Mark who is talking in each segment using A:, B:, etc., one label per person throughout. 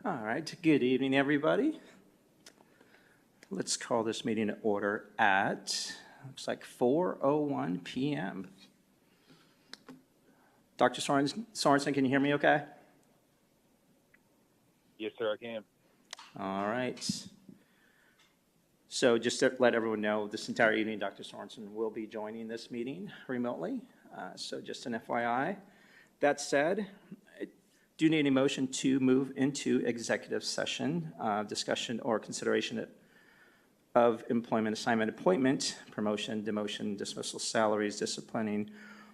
A: All right, good evening, everybody. Let's call this meeting to order at, looks like 4:01 p.m. Dr. Sorensen, can you hear me okay?
B: Yes, sir, I can.
A: All right. So just to let everyone know, this entire evening, Dr. Sorensen will be joining this meeting remotely. So just an FYI. That said, I do need a motion to move into executive session, discussion or consideration of employment, assignment, appointment, promotion, demotion, dismissal, salaries, disciplining,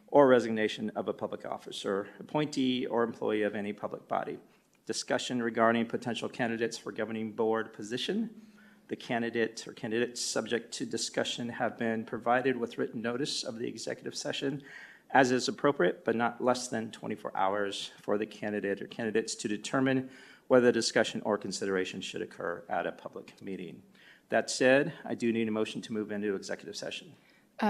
A: or resignation of a public officer, appointee, or employee of any public body. Discussion regarding potential candidates for governing board position. The candidate or candidates subject to discussion have been provided with written notice of the executive session as is appropriate, but not less than 24 hours for the candidate or candidates to determine whether discussion or consideration should occur at a public meeting. That said, I do need a motion to move into executive session.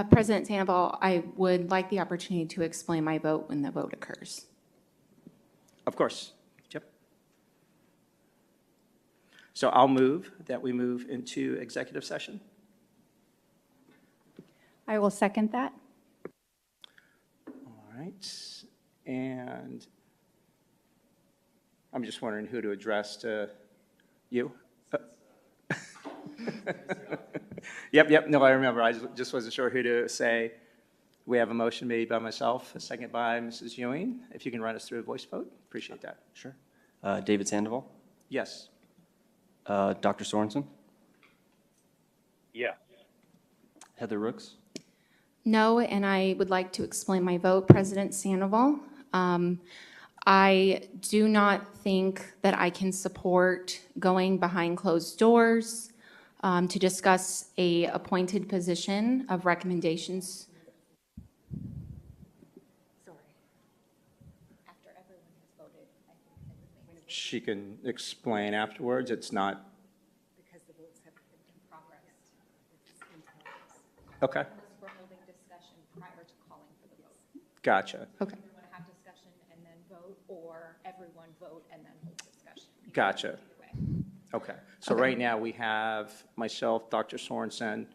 B: President Sandoval, I would like the opportunity to explain my vote when the vote occurs.
A: Of course. Yep. So I'll move that we move into executive session.
C: I will second that.
A: All right. And I'm just wondering who to address to you. Yep. No, I remember. I just wasn't sure who to say. We have a motion made by myself, a second by Mrs. Ewing. If you can run us through a voice vote, appreciate that.
D: Sure. David Sandoval.
A: Yes.
D: Dr. Sorensen.
E: Yeah.
D: Heather Rooks.
B: No, and I would like to explain my vote, President Sandoval. I do not think that I can support going behind closed doors to discuss a appointed position of recommendations.
C: Sorry. After everyone has voted, I think everything.
A: She can explain afterwards. It's not.
C: Because the votes have been in progress. It's in progress.
A: Okay.
C: Unless we're holding discussion prior to calling for the vote.
A: Gotcha.
B: Okay.
C: We want to have discussion and then vote, or everyone vote and then hold discussion.
A: Gotcha.
C: Either way.
A: Okay. So right now we have myself, Dr. Sorensen.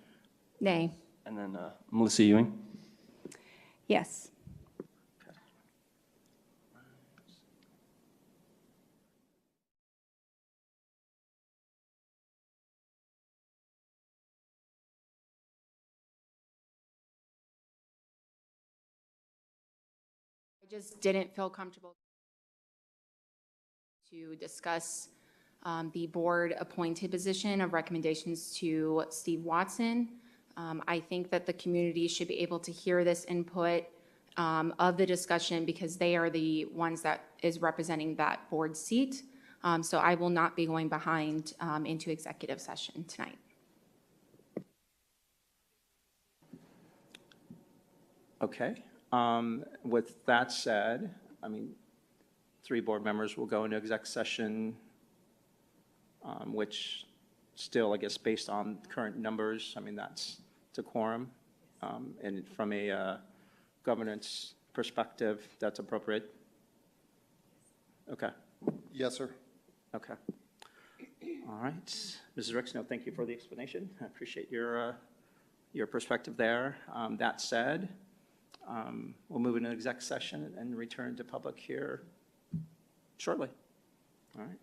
B: Nay.
D: And then Melissa Ewing.
C: Yes.
B: I just didn't feel comfortable to discuss the board appointed position of recommendations to Steve Watson. I think that the community should be able to hear this input of the discussion because they are the ones that is representing that board seat. So I will not be going behind into executive session tonight.
A: Okay. With that said, I mean, 3 board members will go into exec session, which still, I guess, based on current numbers, I mean, that's a quorum. And from a governance perspective, that's appropriate? Okay.
F: Yes, sir.
A: Okay. All right. Mrs. Ricks, no, thank you for the explanation. I appreciate your perspective there. That said, we'll move into exec session and return to public here shortly. All right.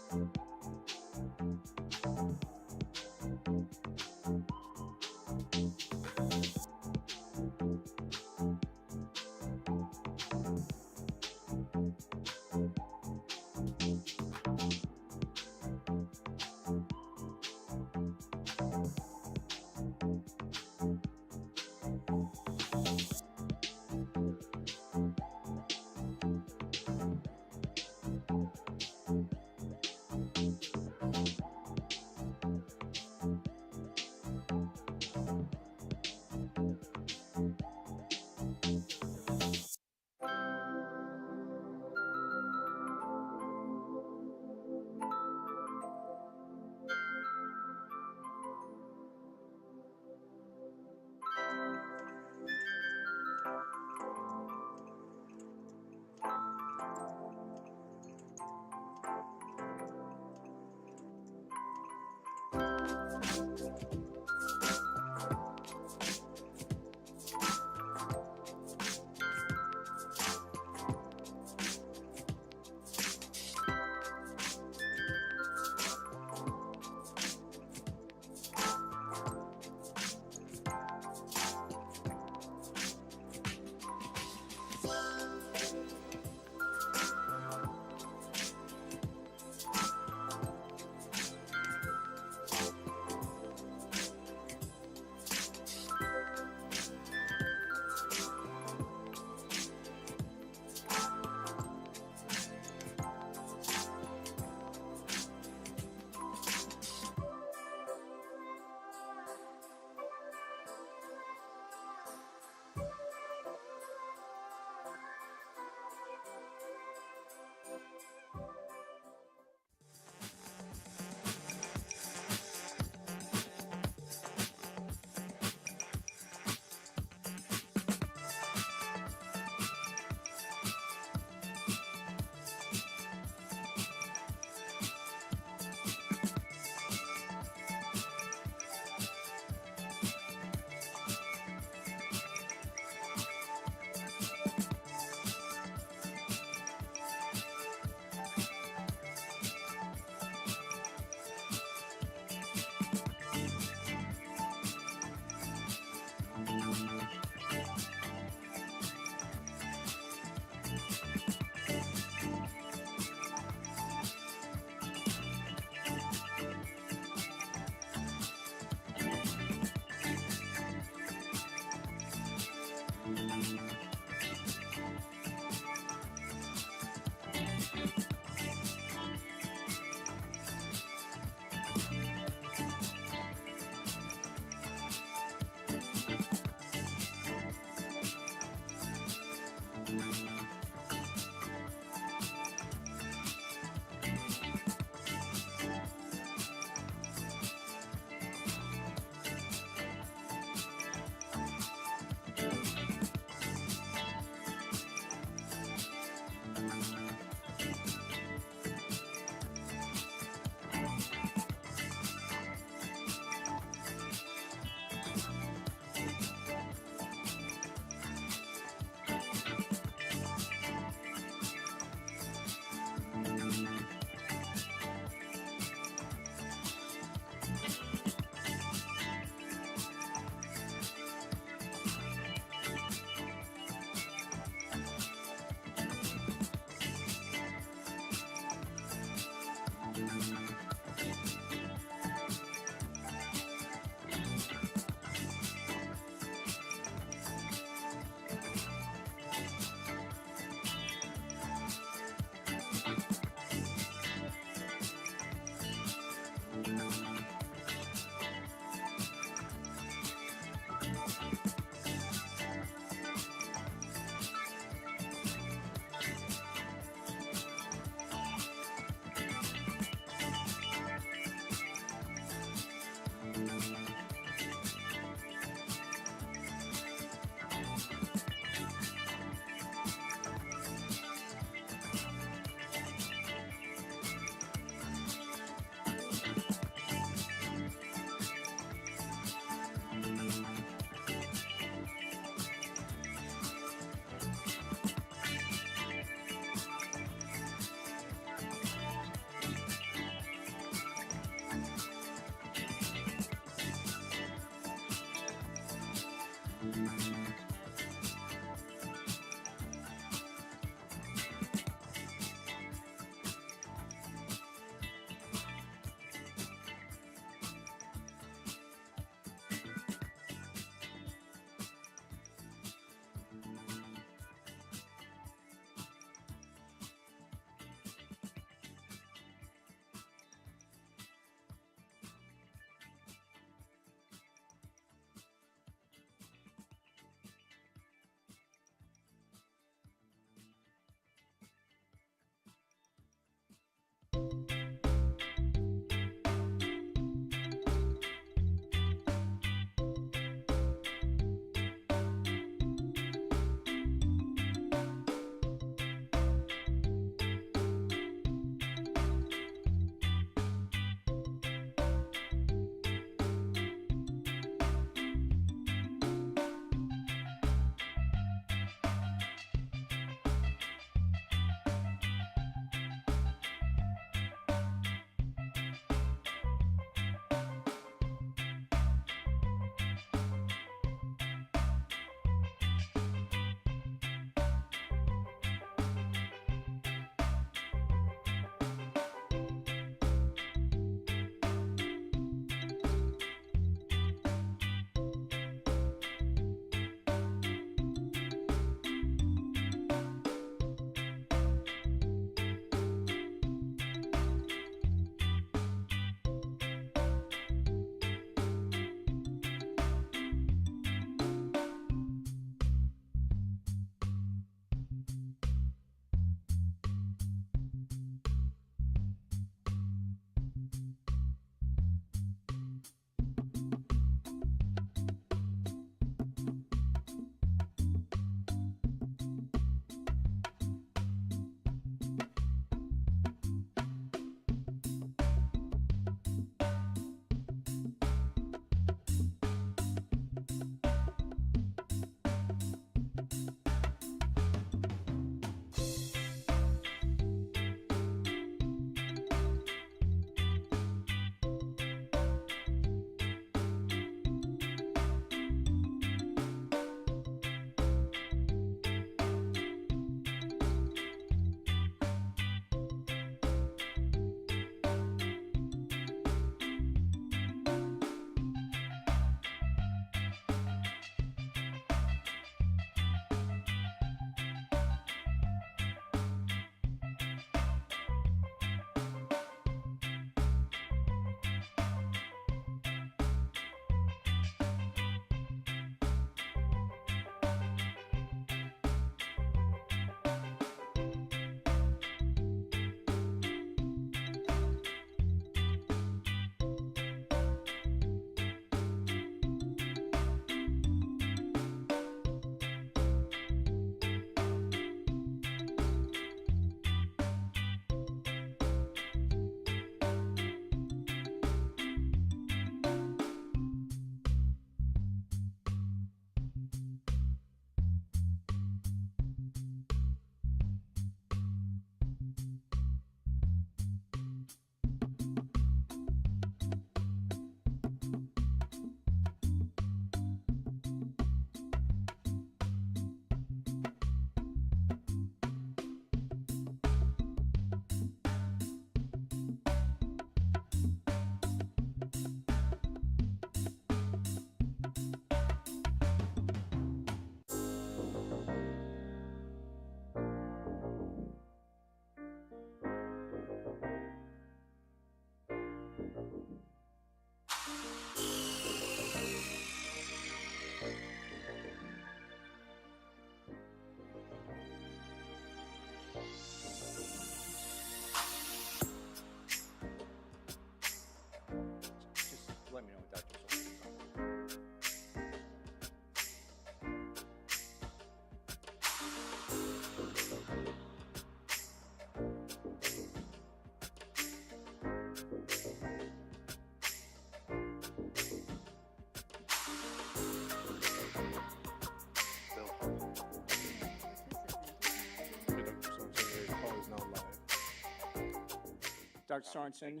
A: Dr. Sorensen,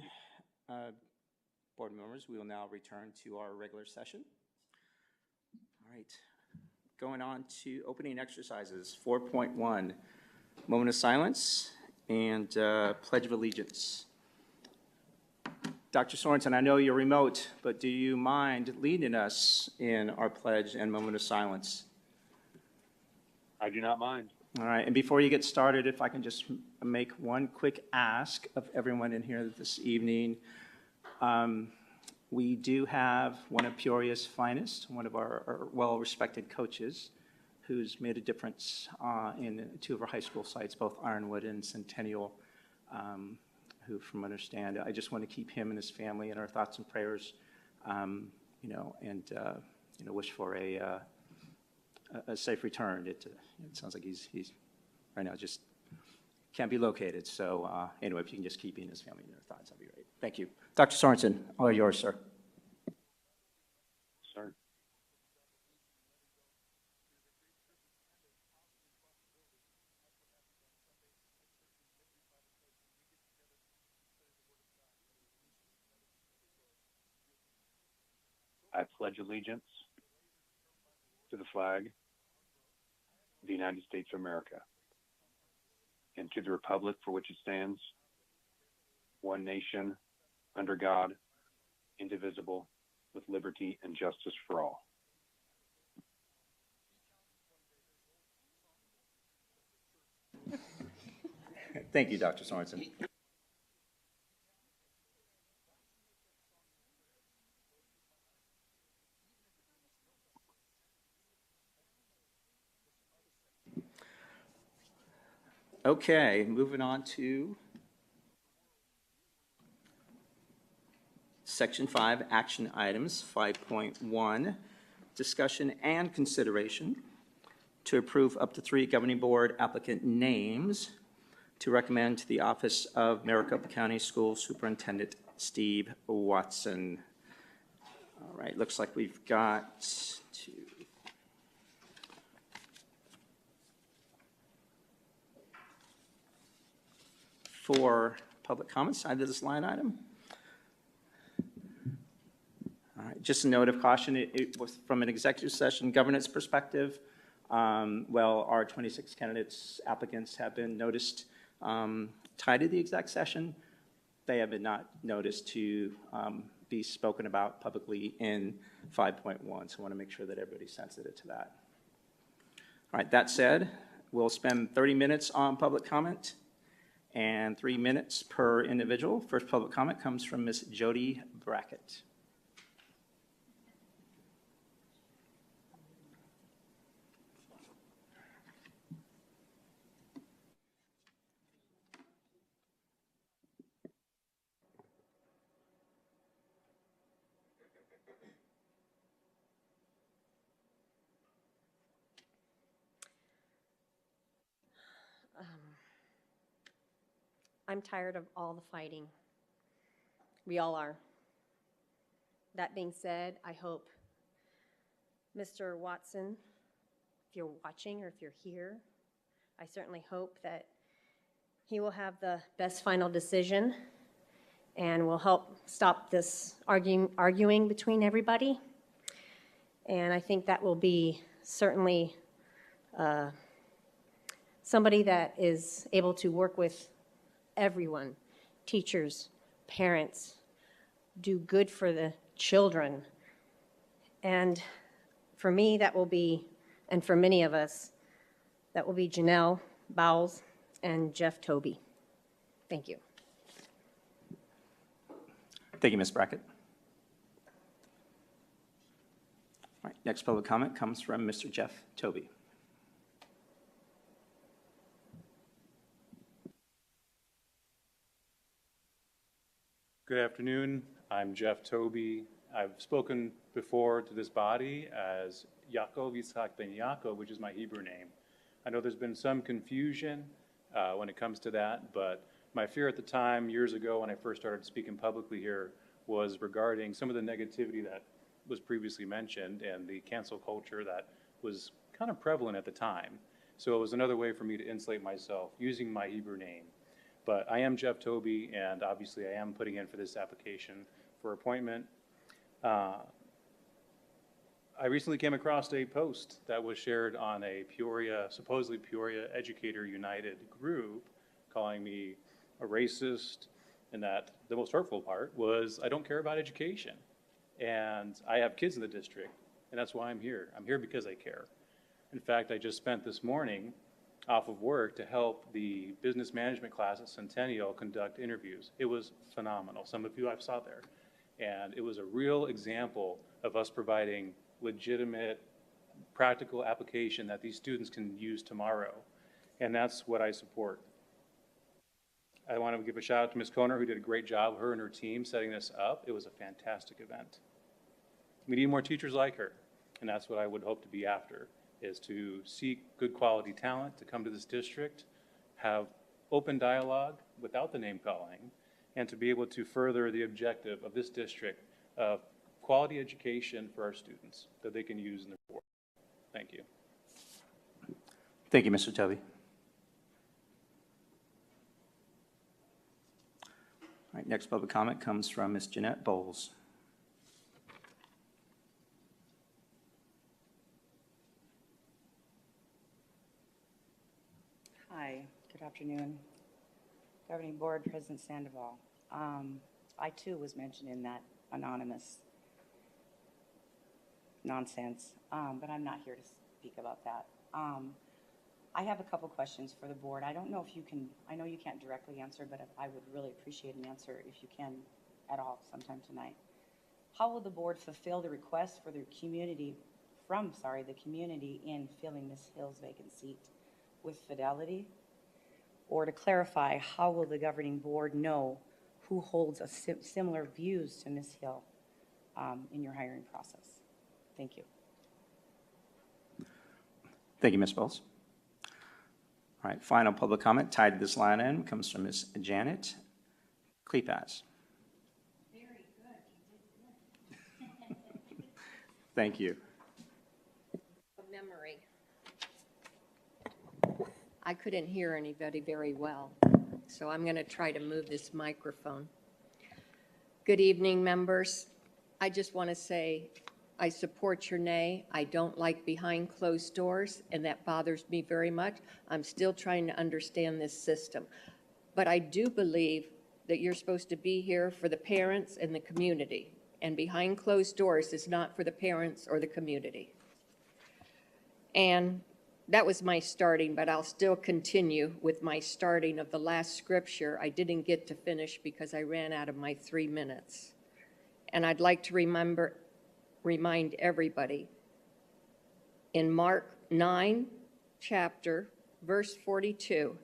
A: board members, we will now return to our regular session. All right, going on to opening exercises, 4.1, moment of silence and Pledge of Allegiance. Dr. Sorensen, I know you're remote, but do you mind leading us in our pledge and moment of silence?
E: I do not mind.
A: All right, and before you get started, if I can just make one quick ask of everyone in here this evening. We do have one of Peoria's finest, one of our well-respected coaches, who's made a difference in two of our high school sites, both Ironwood and Centennial, who, from understand, I just want to keep him and his family in our thoughts and prayers, wish for a safe return. It sounds like he's right now just can't be located. So anyway, if you can just keep him and his family in your thoughts, that'd be great. Thank you. Dr. Sorensen, all yours, sir.
E: Sir. I pledge allegiance to the flag of the United States of America and to the republic for which it stands, one nation, under God, indivisible, with liberty and justice for all.
A: Thank you, Dr. Sorensen. Okay, moving on to Section 5, Action Items, 5.1, Discussion and Consideration to approve up to 3 governing board applicant names to recommend to the Office of Maricopa County School Superintendent Steve Watson. All right, looks like we've got 4 public comments under this line item. All right, just a note of caution, it was from an executive session governance perspective. Our 26 candidates, applicants have been noticed tied to the exec session. They have been not noticed to be spoken about publicly in 5.1, so I want to make sure that everybody's sensitive to that. All right, that said, we'll spend 30 minutes on public comment and 3 minutes per individual. First public comment comes from Ms. Jody Brackett.
C: I'm tired of all the fighting. We all are. That being said, I hope Mr. Watson, if you're watching or if you're here, I certainly hope that he will have the best final decision and will help stop this arguing between everybody. And I think that will be certainly somebody that is able to work with everyone, teachers, parents, do good for the children. And for me, that will be, and for many of us, that will be Janelle Bowles and Jeff Toby. Thank you.
A: Thank you, Ms. Brackett. All right, next public comment comes from Mr. Jeff Toby.
F: Good afternoon. I'm Jeff Toby. I've spoken before to this body as Yaakov Yitzhak ben Yaakov, which is my Hebrew name. I know there's been some confusion when it comes to that, but my fear at the time, years ago, when I first started speaking publicly here, was regarding some of the negativity that was previously mentioned and the cancel culture that was kind of prevalent at the time. So it was another way for me to insulate myself using my Hebrew name. But I am Jeff Toby, and obviously I am putting in for this application for appointment. I recently came across a post that was shared on a supposedly Peoria Educator United group, calling me a racist, and that the most hurtful part was I don't care about education. And I have kids in the district, and that's why I'm here. I'm here because I care. In fact, I just spent this morning off of work to help the business management class at Centennial conduct interviews. It was phenomenal. Some of you I saw there. And it was a real example of us providing legitimate, practical application that these students can use tomorrow. And that's what I support. I want to give a shout out to Ms. Koner, who did a great job, her and her team, setting this up. It was a fantastic event. We need more teachers like her, and that's what I would hope to be after, is to seek good quality talent to come to this district, have open dialogue without the name calling, and to be able to further the objective of this district of quality education for our students that they can use in their work. Thank you.
A: Thank you, Mr. Toby. All right, next public comment comes from Ms. Jeanette Bowles.
G: Hi, good afternoon. Governing Board, President Sandoval. I too was mentioned in that anonymous nonsense, but I'm not here to speak about that. I have a couple questions for the board. I don't know if you can, I know you can't directly answer, but I would really appreciate an answer if you can at all sometime tonight. How will the board fulfill the request for the community, the community in filling Ms. Hill's vacant seat with fidelity? Or to clarify, how will the governing board know who holds similar views to Ms. Hill in your hiring process? Thank you.
A: Thank you, Ms. Bowles. All right, final public comment tied to this line item comes from Ms. Janet Klepas.
G: Very good. You did good.
A: Thank you.
H: Memory. I couldn't hear anybody very well, so I'm going to try to move this microphone. Good evening, members. I just want to say I support your nay. I don't like behind closed doors, and that bothers me very much. I'm still trying to understand this system. But I do believe that you're supposed to be here for the parents and the community, and behind closed doors is not for the parents or the community. And that was my starting, but I'll still continue with my starting of the last scripture. I didn't get to finish because I ran out of my 3 minutes. And I'd like to remind everybody, in Mark 9, chapter, verse 42,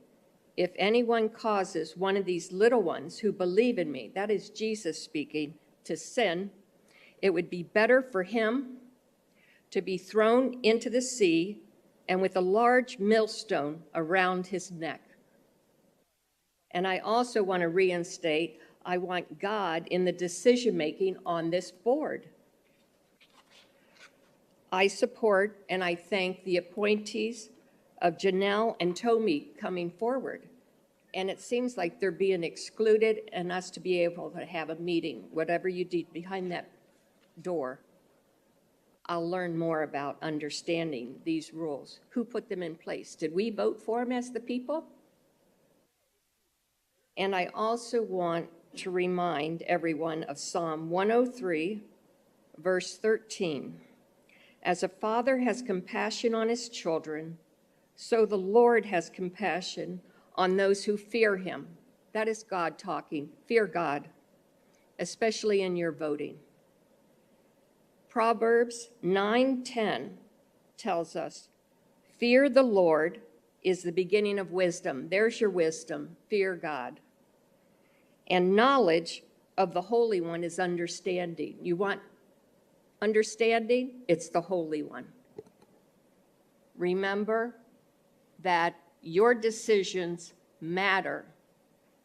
H: if anyone causes one of these little ones who believe in me, that is Jesus speaking, to sin, it would be better for him to be thrown into the sea and with a large millstone around his neck. And I also want to reinstate, I want God in the decision-making on this board. I support and I thank the appointees of Janelle and Tommy coming forward. And it seems like they're being excluded and us to be able to have a meeting, whatever you do behind that door. I'll learn more about understanding these rules. Who put them in place? Did we vote for them as the people? And I also want to remind everyone of Psalm 103, verse 13. As a father has compassion on his children, so the Lord has compassion on those who fear him. That is God talking. Fear God, especially in your voting. Proverbs 9:10 tells us, fear the Lord is the beginning of wisdom. There's your wisdom. Fear God. And knowledge of the Holy One is understanding. You want understanding? It's the Holy One. Remember that your decisions matter,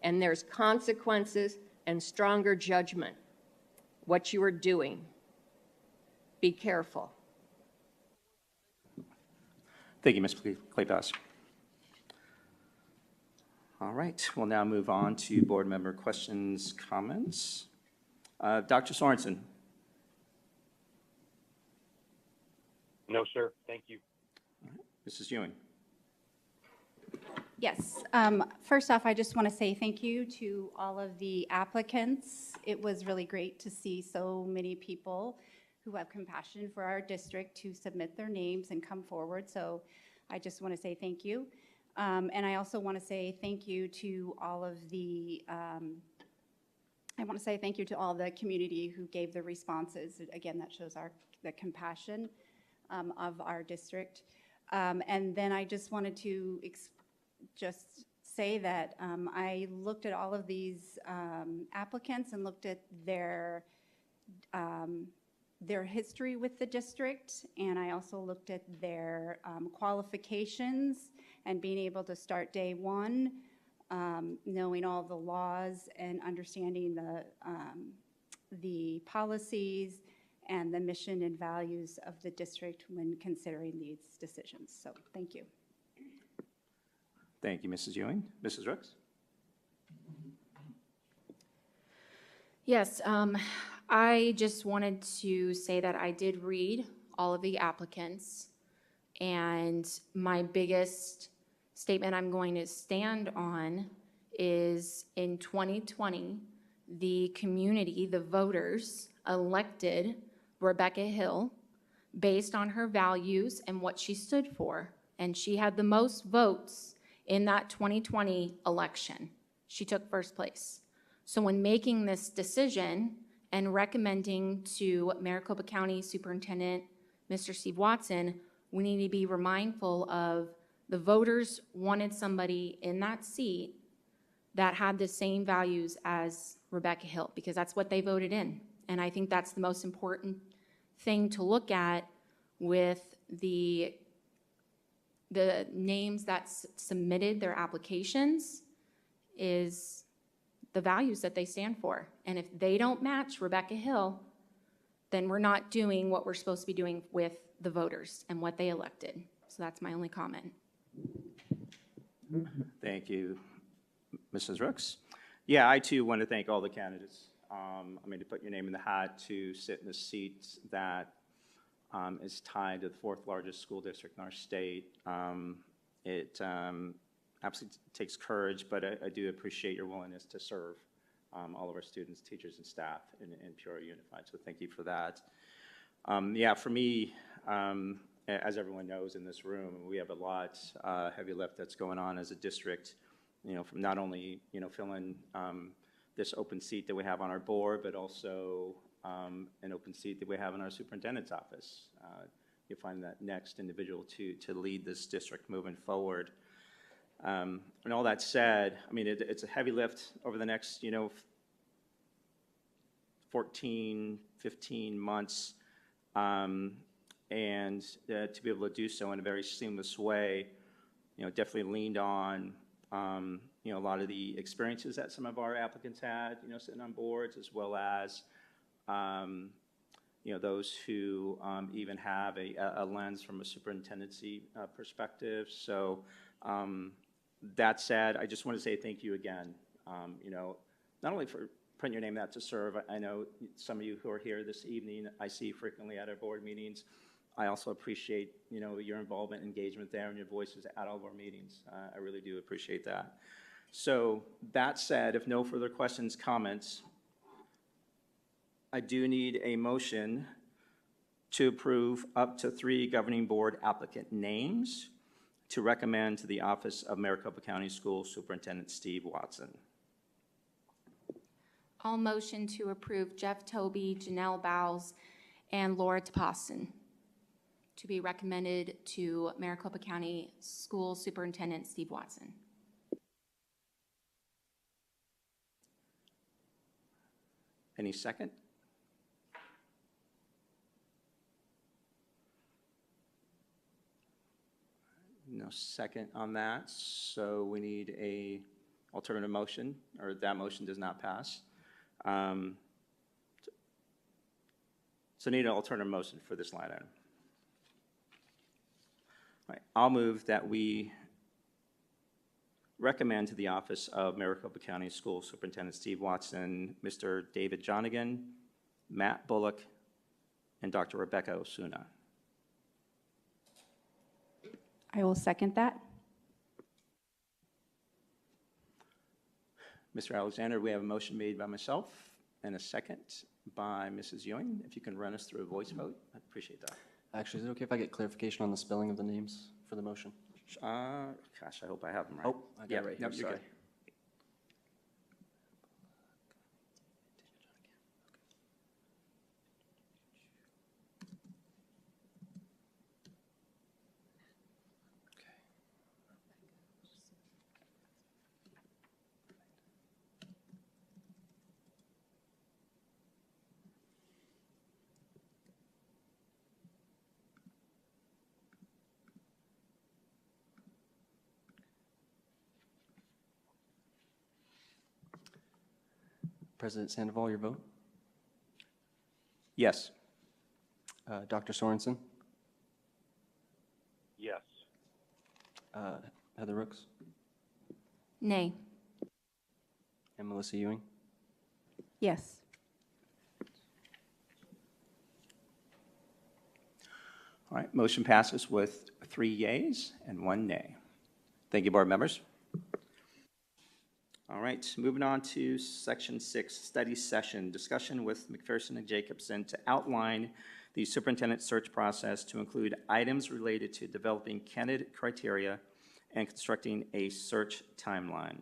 H: and there's consequences and stronger judgment. What you are doing. Be careful.
A: Thank you, Ms. Klepas. All right, we'll now move on to board member questions, comments. Dr. Sorensen?
E: No, sir. Thank you.
A: Mrs. Ewing?
I: Yes. First off, I just want to say thank you to all of the applicants. It was really great to see so many people who have compassion for our district to submit their names and come forward. So I just want to say thank you. And I also want to say thank you to all of the, the community who gave the responses. Again, that shows the compassion of our district. And then I just wanted to just say that I looked at all of these applicants and looked at their history with the district, and I also looked at their qualifications and being able to start day one, knowing all the laws and understanding the policies and the mission and values of the district when considering these decisions. So thank you.
A: Thank you, Mrs. Ewing. Mrs. Rooks?
B: Yes, I just wanted to say that I did read all of the applicants, and my biggest statement I'm going to stand on is in 2020, the community, the voters, elected Rebecca Hill based on her values and what she stood for, and she had the most votes in that 2020 election. She took first place. So when making this decision and recommending to Maricopa County Superintendent, Mr. Steve Watson, we need to be mindful of the voters wanted somebody in that seat that had the same values as Rebecca Hill, because that's what they voted in. And I think that's the most important thing to look at with the names that submitted their applications is the values that they stand for. And if they don't match Rebecca Hill, then we're not doing what we're supposed to be doing with the voters and what they elected. So that's my only comment.
A: Thank you, Mrs. Rooks. Yeah, I too want to thank all the candidates. To put your name in the hat to sit in the seat that is tied to the fourth largest school district in our state. It absolutely takes courage, but I do appreciate your willingness to serve all of our students, teachers, and staff in Peoria Unified. So thank you for that. For me, as everyone knows in this room, we have a lot heavy lift that's going on as a district. From not only filling this open seat that we have on our board, but also an open seat that we have in our superintendent's office. You'll find that next individual to lead this district moving forward. And all that said, it's a heavy lift over the next, 14, 15 months, and to be able to do so in a very seamless way, definitely leaned on, a lot of the experiences that some of our applicants had, sitting on boards, as well as, those who even have a lens from a superintendency perspective. So that said, I just want to say thank you again, not only for putting your name out to serve. I know some of you who are here this evening, I see frequently at our board meetings. I also appreciate, your involvement, engagement there, and your voices at all of our meetings. I really do appreciate that. So that said, if no further questions, comments, I do need a motion to approve up to 3 governing board applicant names to recommend to the office of Maricopa County School Superintendent Steve Watson.
B: I'll motion to approve Jeff Toby, Janelle Bowles, and Laura Tapasson to be recommended to Maricopa County School Superintendent Steve Watson.
A: Any second? No second on that, so we need a alternative motion, or that motion does not pass. So need an alternative motion for this line item. All right, I'll move that we recommend to the office of Maricopa County School Superintendent Steve Watson, Mr. David Jonigan, Matt Bullock, and Dr. Rebecca Osuna.
I: I will second that.
A: Mr. Alexander, we have a motion made by myself and a second by Mrs. Ewing. If you can run us through a voice vote, I'd appreciate that.
D: Actually, is it okay if I get clarification on the spelling of the names for the motion?
A: Gosh, I hope I have them right.
D: Oh, I got it right here,
A: Nope, you're
D: sorry.
A: good.
D: President Sandoval, your vote?
A: Yes.
D: Dr. Sorensen?
E: Yes.
D: Heather Rooks?
B: Nay.
D: And Melissa Ewing?
I: Yes.
A: All right, motion passes with 3 yeas and 1 nay. Thank you, board members. All right, moving on to section 6, study session, discussion with McPherson and Jacobson to outline the superintendent search process to include items related to developing candidate criteria and constructing a search timeline.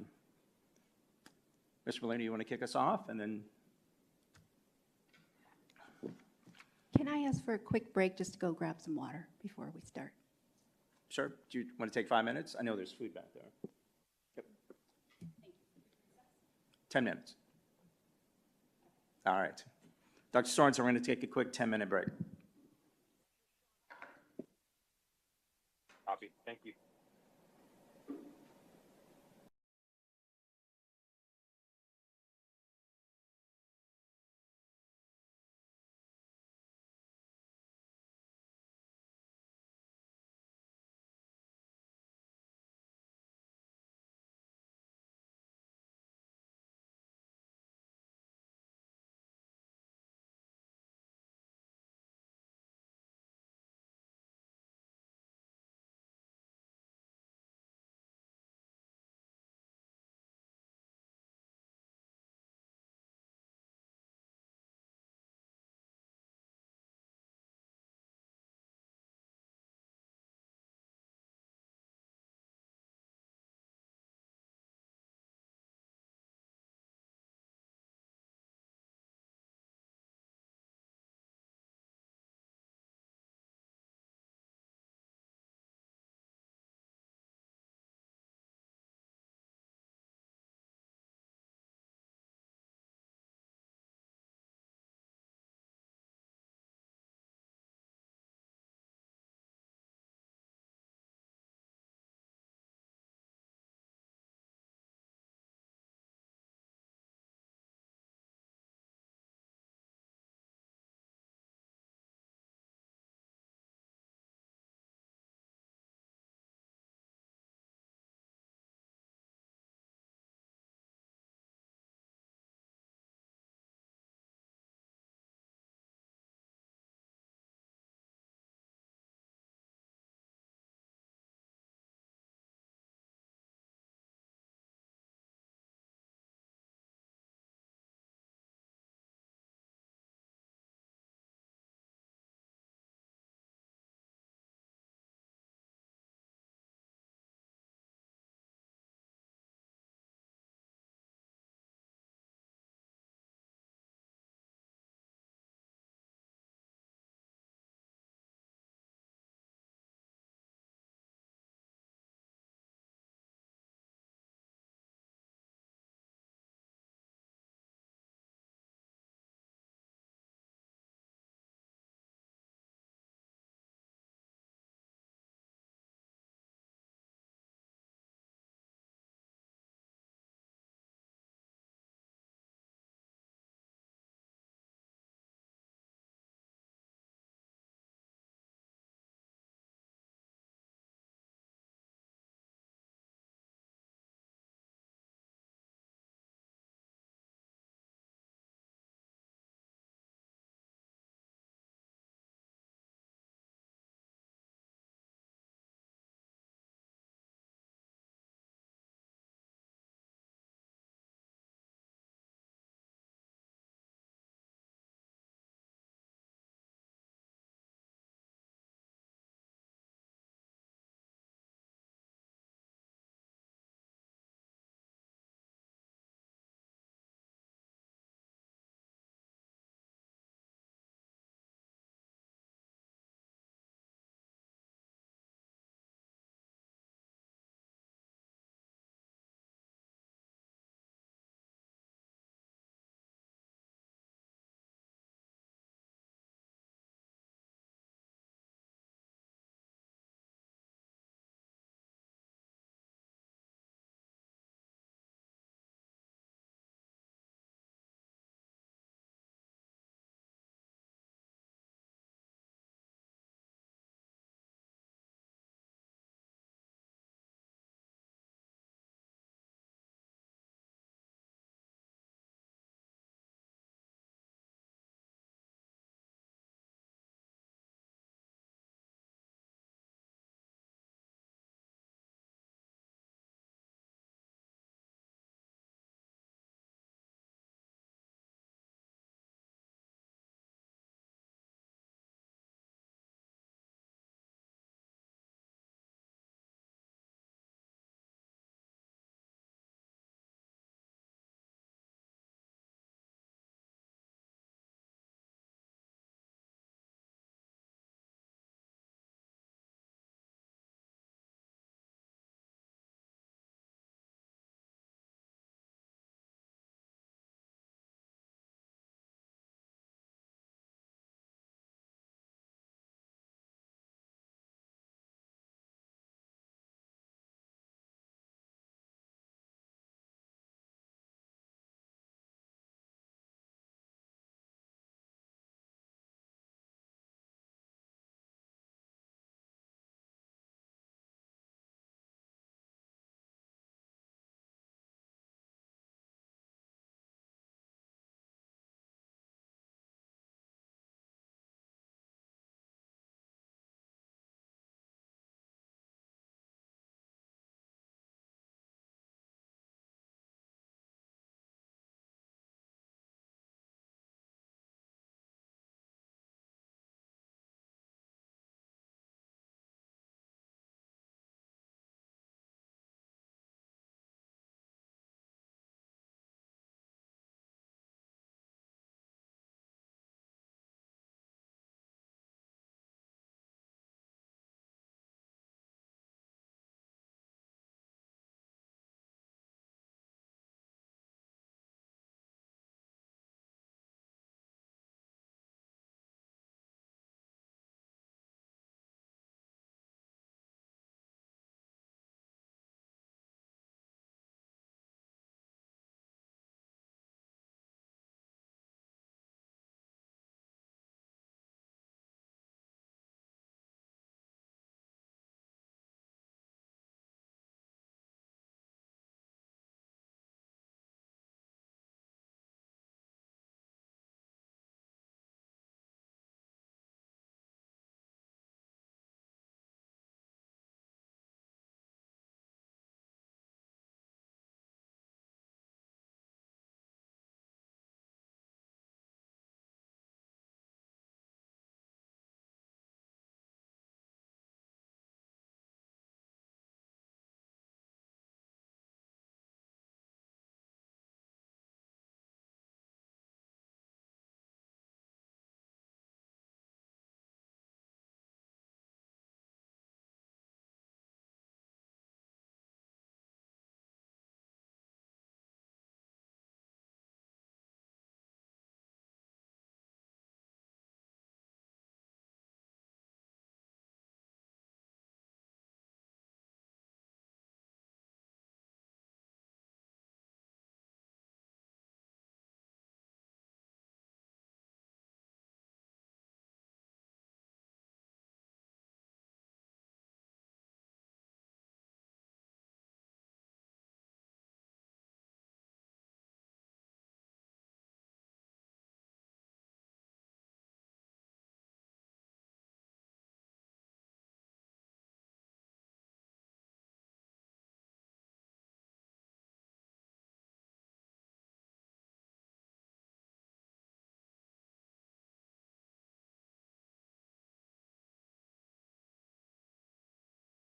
A: Mr. Mulaney, you want to kick us off, and then
I: Can I ask for a quick break just to go grab some water before we start?
A: sure, do you want to take 5 minutes? I know there's food back there. Yep. 10 minutes. All right. Dr. Sorensen, we're going to take a quick 10-minute break.
E: Copy. Thank you.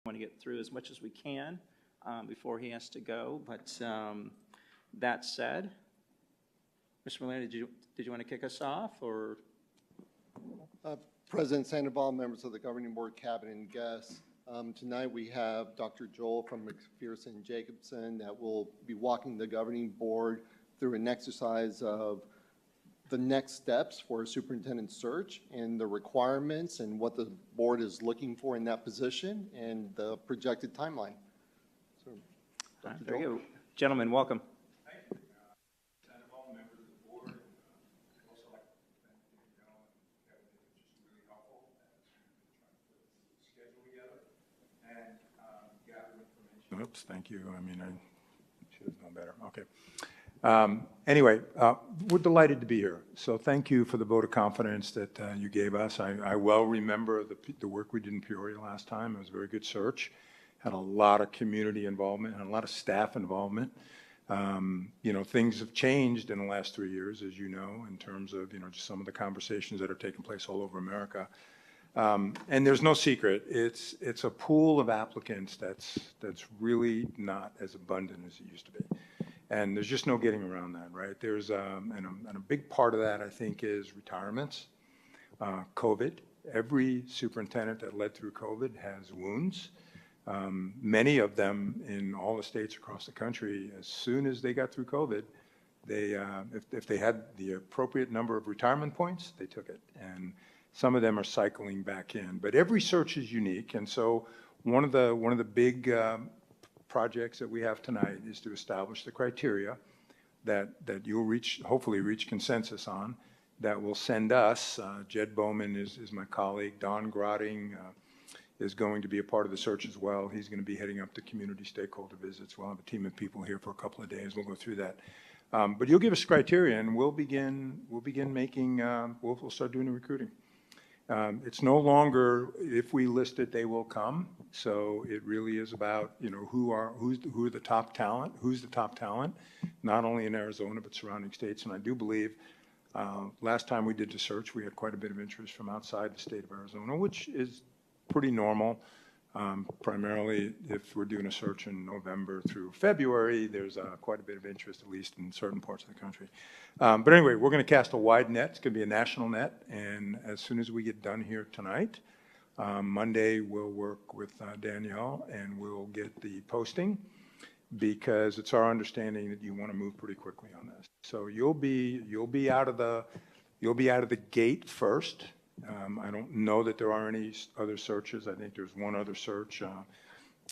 A: want to get through as much as we can before he has to go. But that said, Mr. Molina, did you want to kick us off, or?
J: President Sandoval, members of the Governing Board, Cabinet, and guests. Tonight we have Dr. Joel from McPherson Jacobson that will be walking the Governing Board through an exercise of the next steps for a superintendent search and the requirements and what the board is looking for in that position and the projected timeline. So, Dr.
A: There you
J: Joel.
A: go. Gentlemen, welcome.
K: Oops, thank you. I mean, I should have known better. Okay. Anyway, we're delighted to be here. So thank you for the vote of confidence that you gave us. I well remember the work we did in Peoria last time. It was a very good search. Had a lot of community involvement and a lot of staff involvement. You know, things have changed in the last 3 years, as you know, in terms of, you know, just some of the conversations that are taking place all over America. And there's no secret, it's a pool of applicants that's really not as abundant as it used to be. And there's just no getting around that, right? There's, and a big part of that, I think, is retirements, COVID. Every superintendent that led through COVID has wounds. Many of them in all the states across the country, as soon as they got through COVID, they, if they had the appropriate number of retirement points, they took it. And some of them are cycling back in, but every search is unique. And so one of the big projects that we have tonight is to establish the criteria that you'll hopefully reach consensus on, that will send us, Jed Bowman is my colleague, Don Grotting is going to be a part of the search as well. He's going to be heading up to community stakeholder visits. We'll have a team of people here for a couple of days. We'll go through that. But you'll give us criteria and we'll begin making, we'll start doing the recruiting. It's no longer, if we list it, they will come. So it really is about, you know, who are the top talent, who's the top talent, not only in Arizona, but surrounding states. And I do believe last time we did the search, we had quite a bit of interest from outside the state of Arizona, which is pretty normal. Primarily, if we're doing a search in November through February, there's quite a bit of interest, at least in certain parts of the country. But anyway, we're going to cast a wide net. It's going to be a national net. And as soon as we get done here tonight, Monday we'll work with Danielle and we'll get the posting, because it's our understanding that you want to move pretty quickly on this. So you'll be out of the gate first. I don't know that there are any other searches. I think there's one other search,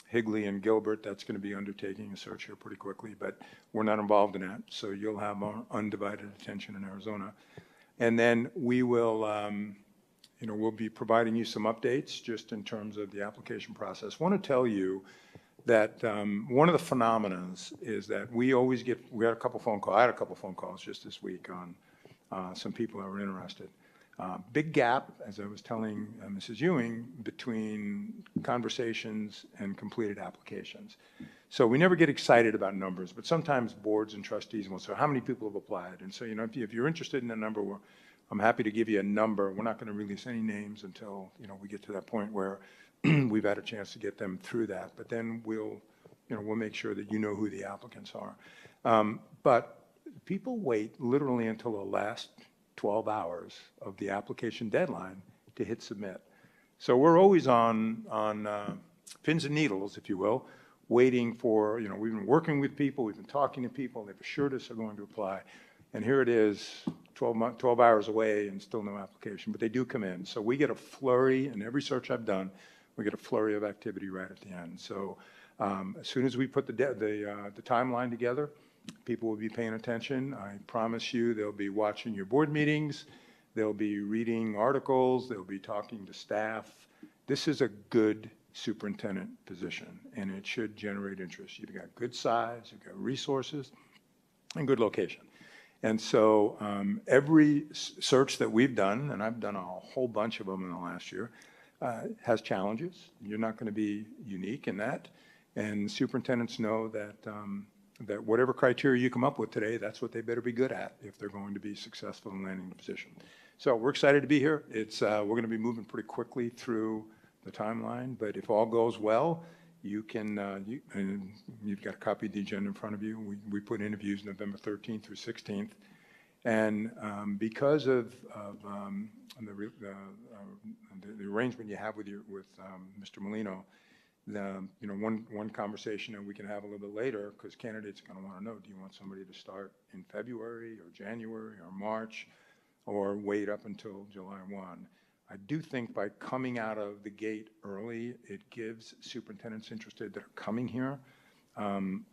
K: Higley and Gilbert, that's going to be undertaking a search here pretty quickly, but we're not involved in that. So you'll have our undivided attention in Arizona. And then we will, you know, we'll be providing you some updates just in terms of the application process. I want to tell you that one of the phenomena is that we had a couple phone calls. I had a couple phone calls just this week on some people that were interested. Big gap, as I was telling Mrs. Ewing, between conversations and completed applications. So we never get excited about numbers, but sometimes boards and trustees will say, how many people have applied? And so, you know, if you're interested in a number, I'm happy to give you a number. We're not going to release any names until, you know, we get to that point where we've had a chance to get them through that. But then we'll make sure that you know who the applicants are. But people wait literally until the last 12 hours of the application deadline to hit submit. So we're always on pins and needles, if you will, waiting for, you know, we've been working with people, we've been talking to people, they've assured us they're going to apply. And here it is, 12 hours away and still no application, but they do come in. So we get a flurry, in every search I've done, we get a flurry of activity right at the end. So as soon as we put the timeline together, people will be paying attention. I promise you they'll be watching your board meetings, they'll be reading articles, they'll be talking to staff. This is a good superintendent position, and it should generate interest. You've got good size, you've got resources, and good location. And so every search that we've done, and I've done a whole bunch of them in the last year, has challenges. You're not going to be unique in that. And superintendents know that that whatever criteria you come up with today, that's what they better be good at if they're going to be successful in landing the position. So we're excited to be here. We're going to be moving pretty quickly through the timeline, but if all goes well, you can, and you've got a copy of the agenda in front of you. We put interviews November 13th through 16th. And because of the arrangement you have with Mr. Molino, one conversation that we can have a little bit later, because candidates are going to want to know, do you want somebody to start in February or January or March, or wait up until July 1? I do think by coming out of the gate early, it gives superintendents interested that are coming here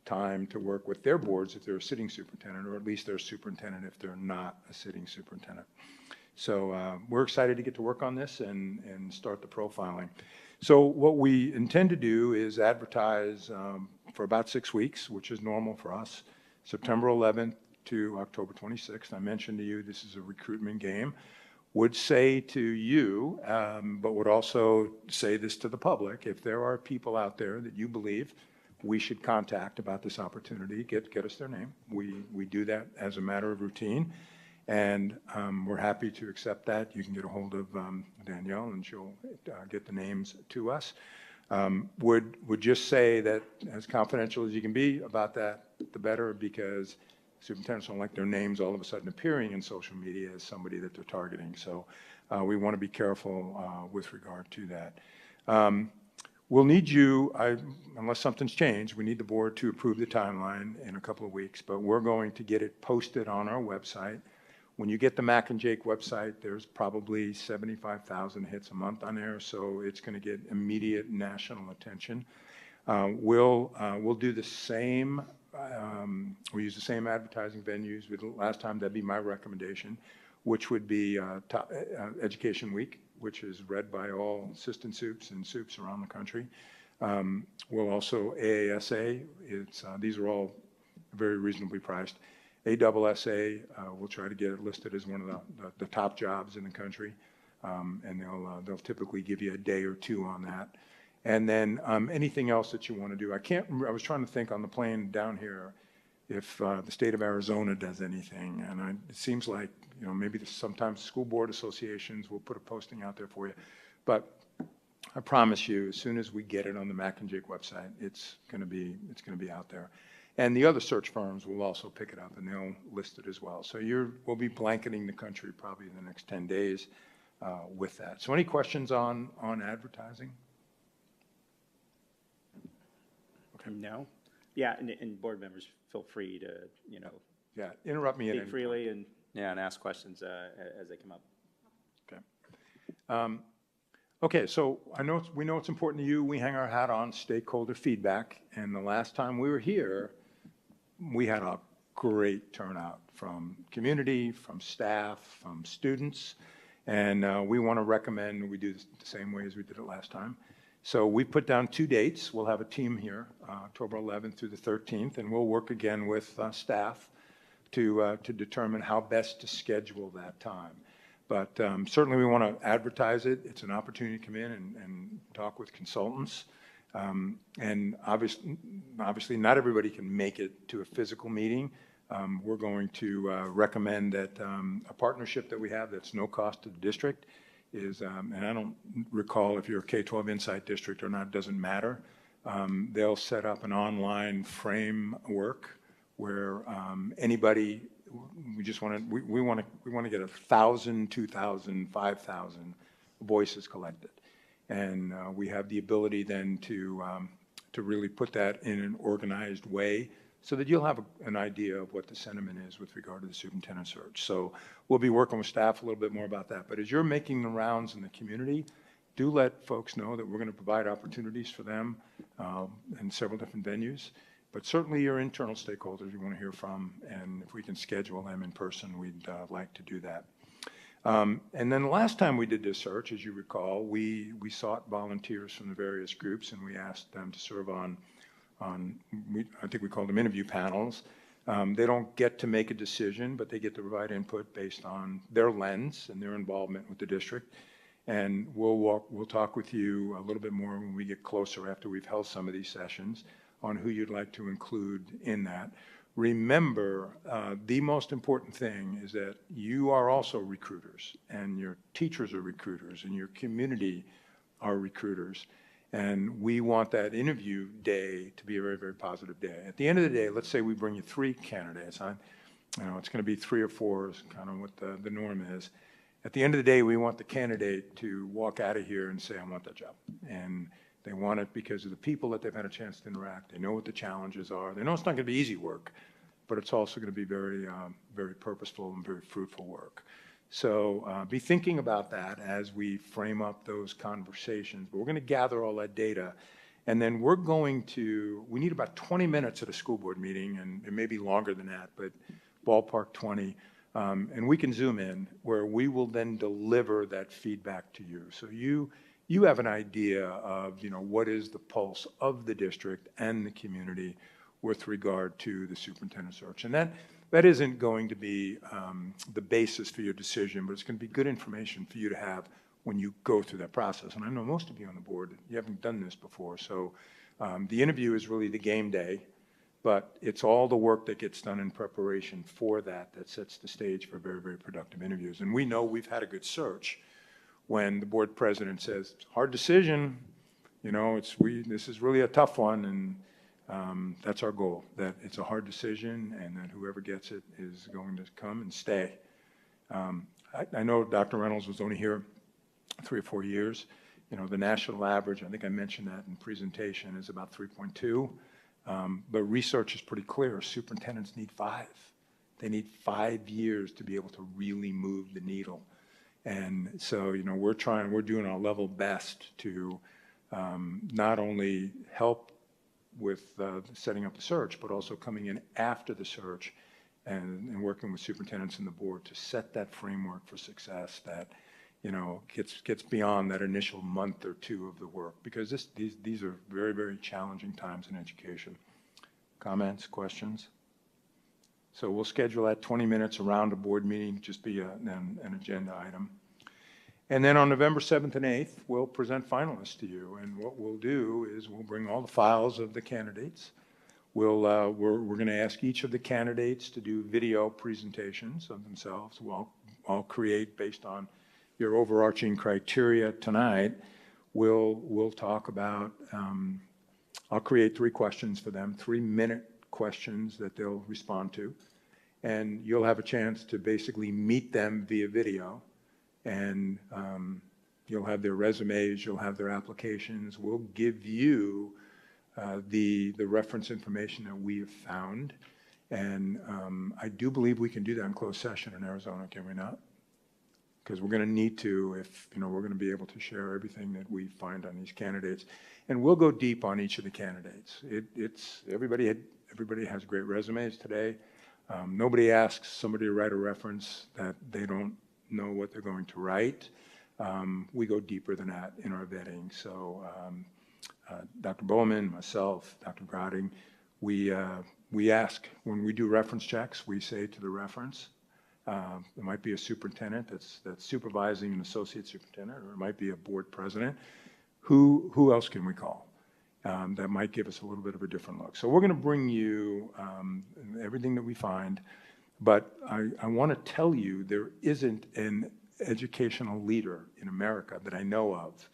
K: time to work with their boards if they're a sitting superintendent, or at least their superintendent if they're not a sitting superintendent. So we're excited to get to work on this and start the profiling. So what we intend to do is advertise for about 6 weeks, which is normal for us, September 11th to October 26th. I mentioned to you this is a recruitment game. Would say to you, but would also say this to the public, if there are people out there that you believe we should contact about this opportunity, get us their name. We do that as a matter of routine, and we're happy to accept that. You can get a hold of Danielle, and she'll get the names to us. Would just say that as confidential as you can be about that, the better, because superintendents don't like their names all of a sudden appearing in social media as somebody that they're targeting. So we want to be careful with regard to that. We'll need you, unless something's changed, we need the board to approve the timeline in a couple of weeks, but we're going to get it posted on our website. When you get the Mac and Jake website, there's probably 75,000 hits a month on there, so it's going to get immediate national attention. We'll do the same. We use the same advertising venues. Last time, that'd be my recommendation, which would be Education Week, which is read by all assistant soups and soups around the country. We'll also AASA. These are all very reasonably priced. ASSA, we'll try to get it listed as one of the top jobs in the country, and they'll typically give you a day or two on that. And then anything else that you want to do. I was trying to think on the plane down here if the state of Arizona does anything. And it seems like, maybe sometimes school board associations will put a posting out there for you. But I promise you, as soon as we get it on the Mac and Jake website, it's going to be out there. And the other search firms will also pick it up, and they'll list it as well. So we'll be blanketing the country probably in the next 10 days with that. So any questions on advertising?
A: No? Yeah, and board members, feel free to,
K: Yeah, interrupt me at
A: speak
K: any
A: freely and ask questions as they come up.
K: Okay. Okay, so we know it's important to you. We hang our hat on stakeholder feedback, and the last time we were here, we had a great turnout from community, from staff, from students, and we want to recommend we do this the same way as we did it last time. So we put down 2 dates. We'll have a team here, October 11th through the 13th, and we'll work again with staff to determine how best to schedule that time. But certainly we want to advertise it. It's an opportunity to come in and talk with consultants. And obviously not everybody can make it to a physical meeting. We're going to recommend that a partnership that we have that's no cost to the district is, and I don't recall if you're a K-12 Insight district or not, doesn't matter. They'll set up an online framework where anybody, we want to get 1,000, 2,000, 5,000 voices collected. And we have the ability then to really put that in an organized way so that you'll have an idea of what the sentiment is with regard to the superintendent search. So we'll be working with staff a little bit more about that. But as you're making the rounds in the community, do let folks know that we're going to provide opportunities for them in several different venues. But certainly your internal stakeholders you want to hear from, and if we can schedule them in person, we'd like to do that. And then the last time we did this search, as you recall, we sought volunteers from the various groups, and we asked them to serve on I think we called them interview panels. They don't get to make a decision, but they get to provide input based on their lens and their involvement with the district. And we'll talk with you a little bit more when we get closer after we've held some of these sessions on who you'd like to include in that. Remember, the most important thing is that you are also recruiters, and your teachers are recruiters, and your community our recruiters. And we want that interview day to be a very, very positive day. At the end of the day, let's say we bring you 3 candidates. It's going to be 3 or 4 is kind of what the norm is. At the end of the day, we want the candidate to walk out of here and say, I want that job. And they want it because of the people that they've had a chance to interact. They know what the challenges are. They know it's not going to be easy work, but it's also going to be very, very purposeful and very fruitful work. So be thinking about that as we frame up those conversations. But we're going to gather all that data, and then we need about 20 minutes at a school board meeting, and it may be longer than that, but ballpark 20. And we can zoom in, where we will then deliver that feedback to you. So you have an idea of, what is the pulse of the district and the community with regard to the superintendent search. And that isn't going to be the basis for your decision, but it's going to be good information for you to have when you go through that process. And I know most of you on the board, you haven't done this before. So the interview is really the game day, but it's all the work that gets done in preparation for that sets the stage for very, very productive interviews. And we know we've had a good search when the board president says, hard decision, this is really a tough one, and that's our goal, that it's a hard decision and that whoever gets it is going to come and stay. I know Dr. Reynolds was only here 3 or 4 years. The national average, I think I mentioned that in presentation, is about 3.2. But research is pretty clear. Superintendents need 5. They need 5 years to be able to really move the needle. And so, we're doing our level best to not only help with setting up the search, but also coming in after the search and working with superintendents and the board to set that framework for success that, gets beyond that initial month or 2 of the work, because these are very, very challenging times in education. Comments, questions? So we'll schedule that 20 minutes around a board meeting, just be an agenda item. And then on November 7th and 8th, we'll present finalists to you. And what we'll do is we'll bring all the files of the candidates. We're going to ask each of the candidates to do video presentations of themselves. I'll create, based on your overarching criteria tonight, we'll talk about, I'll create 3 questions for them, 3-minute questions that they'll respond to. And you'll have a chance to basically meet them via video. And you'll have their resumes, you'll have their applications. We'll give you the reference information that we have found. And I do believe we can do that in closed session in Arizona, can we not? Because we're going to need to, if we're going to be able to share everything that we find on these candidates. And we'll go deep on each of the candidates. Everybody has great resumes today. Nobody asks somebody to write a reference that they don't know what they're going to write. We go deeper than that in our vetting. So Dr. Bowman, myself, Dr. Groding, we ask, when we do reference checks, we say to the reference, it might be a superintendent that's supervising an associate superintendent, or it might be a board president. Who else can we call? That might give us a little bit of a different look. So we're going to bring you everything that we find, but I want to tell you there isn't an educational leader in America that I know of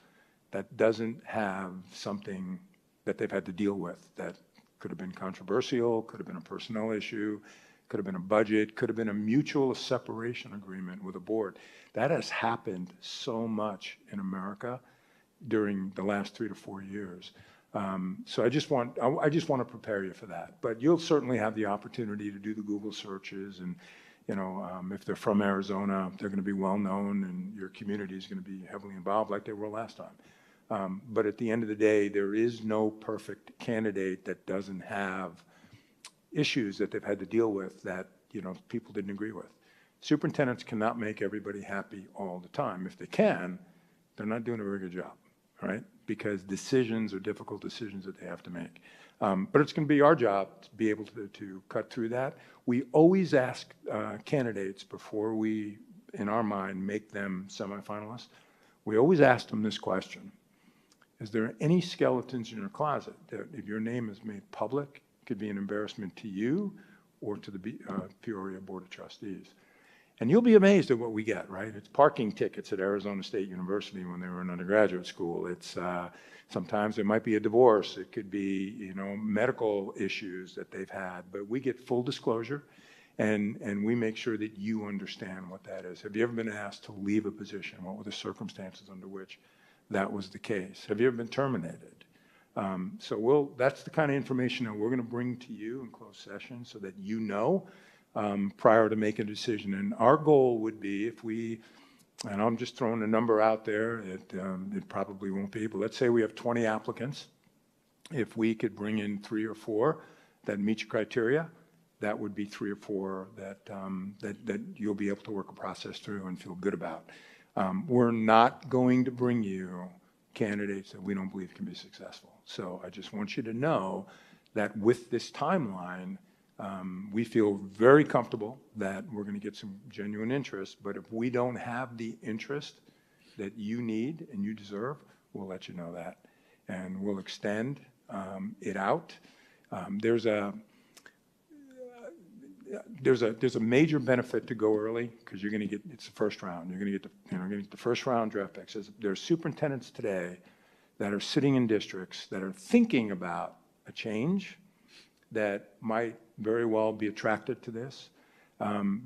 K: that doesn't have something that they've had to deal with that could have been controversial, could have been a personnel issue, could have been a budget, could have been a mutual separation agreement with a board. That has happened so much in America during the last 3 to 4 years. So I just want to prepare you for that. But you'll certainly have the opportunity to do the Google searches, and if they're from Arizona, they're going to be well known, and your community is going to be heavily involved like they were last time. But at the end of the day, there is no perfect candidate that doesn't have issues that they've had to deal with that people didn't agree with. Superintendents cannot make everybody happy all the time. If they can, they're not doing a very good job, right? Because decisions are difficult decisions that they have to make. But it's going to be our job to be able to cut through that. We always ask candidates before we, in our mind, make them semifinalists. We always ask them this question: is there any skeletons in your closet that, if your name is made public, could be an embarrassment to you or to the Peoria Board of Trustees? And you'll be amazed at what we get, right? It's parking tickets at Arizona State University when they were in undergraduate school. It's sometimes it might be a divorce. It could be, you know, medical issues that they've had. But we get full disclosure, and we make sure that you understand what that is. Have you ever been asked to leave a position? What were the circumstances under which that was the case? Have you ever been terminated? That's the kind of information that we're going to bring to you in closed session so that you know prior to making a decision. And our goal would be and I'm just throwing a number out there, it probably won't be, but let's say we have 20 applicants. If we could bring in 3 or 4 that meet your criteria, that would be 3 or 4 that you'll be able to work a process through and feel good about. We're not going to bring you candidates that we don't believe can be successful. So I just want you to know that with this timeline, we feel very comfortable that we're going to get some genuine interest, but if we don't have the interest that you need and you deserve, we'll let you know that. And we'll extend it out. There's a major benefit to go early because you're going to get, it's the first round. You're going to get the first round draft picks. There's superintendents today that are sitting in districts that are thinking about a change that might very well be attracted to this.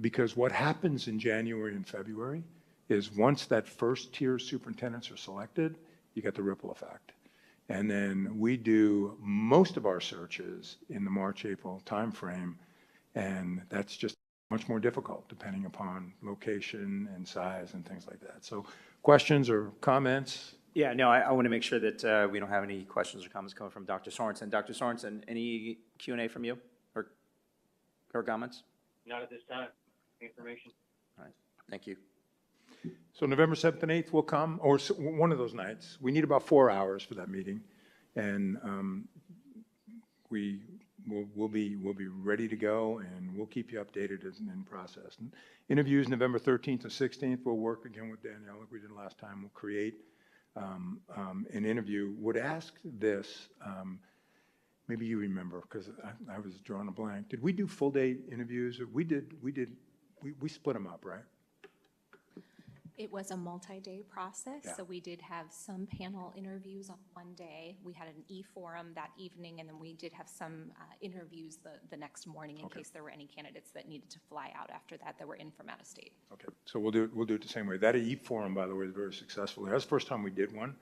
K: Because what happens in January and February is once that first tier superintendents are selected, you get the ripple effect. And then we do most of our searches in the March, April timeframe, and that's just much more difficult depending upon location and size and things like that. So questions or comments?
A: Yeah, no, I want to make sure that we don't have any questions or comments coming from Dr. Sorensen. Dr. Sorensen, any Q&A from you or comments?
E: Not at this time. Information.
A: All right, thank you.
K: So November 7th and 8th will come, or one of those nights. We need about 4 hours for that meeting, and we'll be ready to go, and we'll keep you updated in process. And interviews November 13th and 16th. We'll work again with Danielle like we did last time. We'll create an interview. Would ask this. Maybe you remember because I was drawing a blank. Did we do full day interviews? We split them up, right?
L: It was a multi-day process,
K: Yeah.
L: so we did have some panel interviews on one day. We had an e-forum that evening, and then we did have some interviews the next morning in case there were any candidates that needed to fly out after that were in from out of state.
K: Okay, so we'll do it the same way. That e-forum, by the way, is very successful. That's the first time we did one,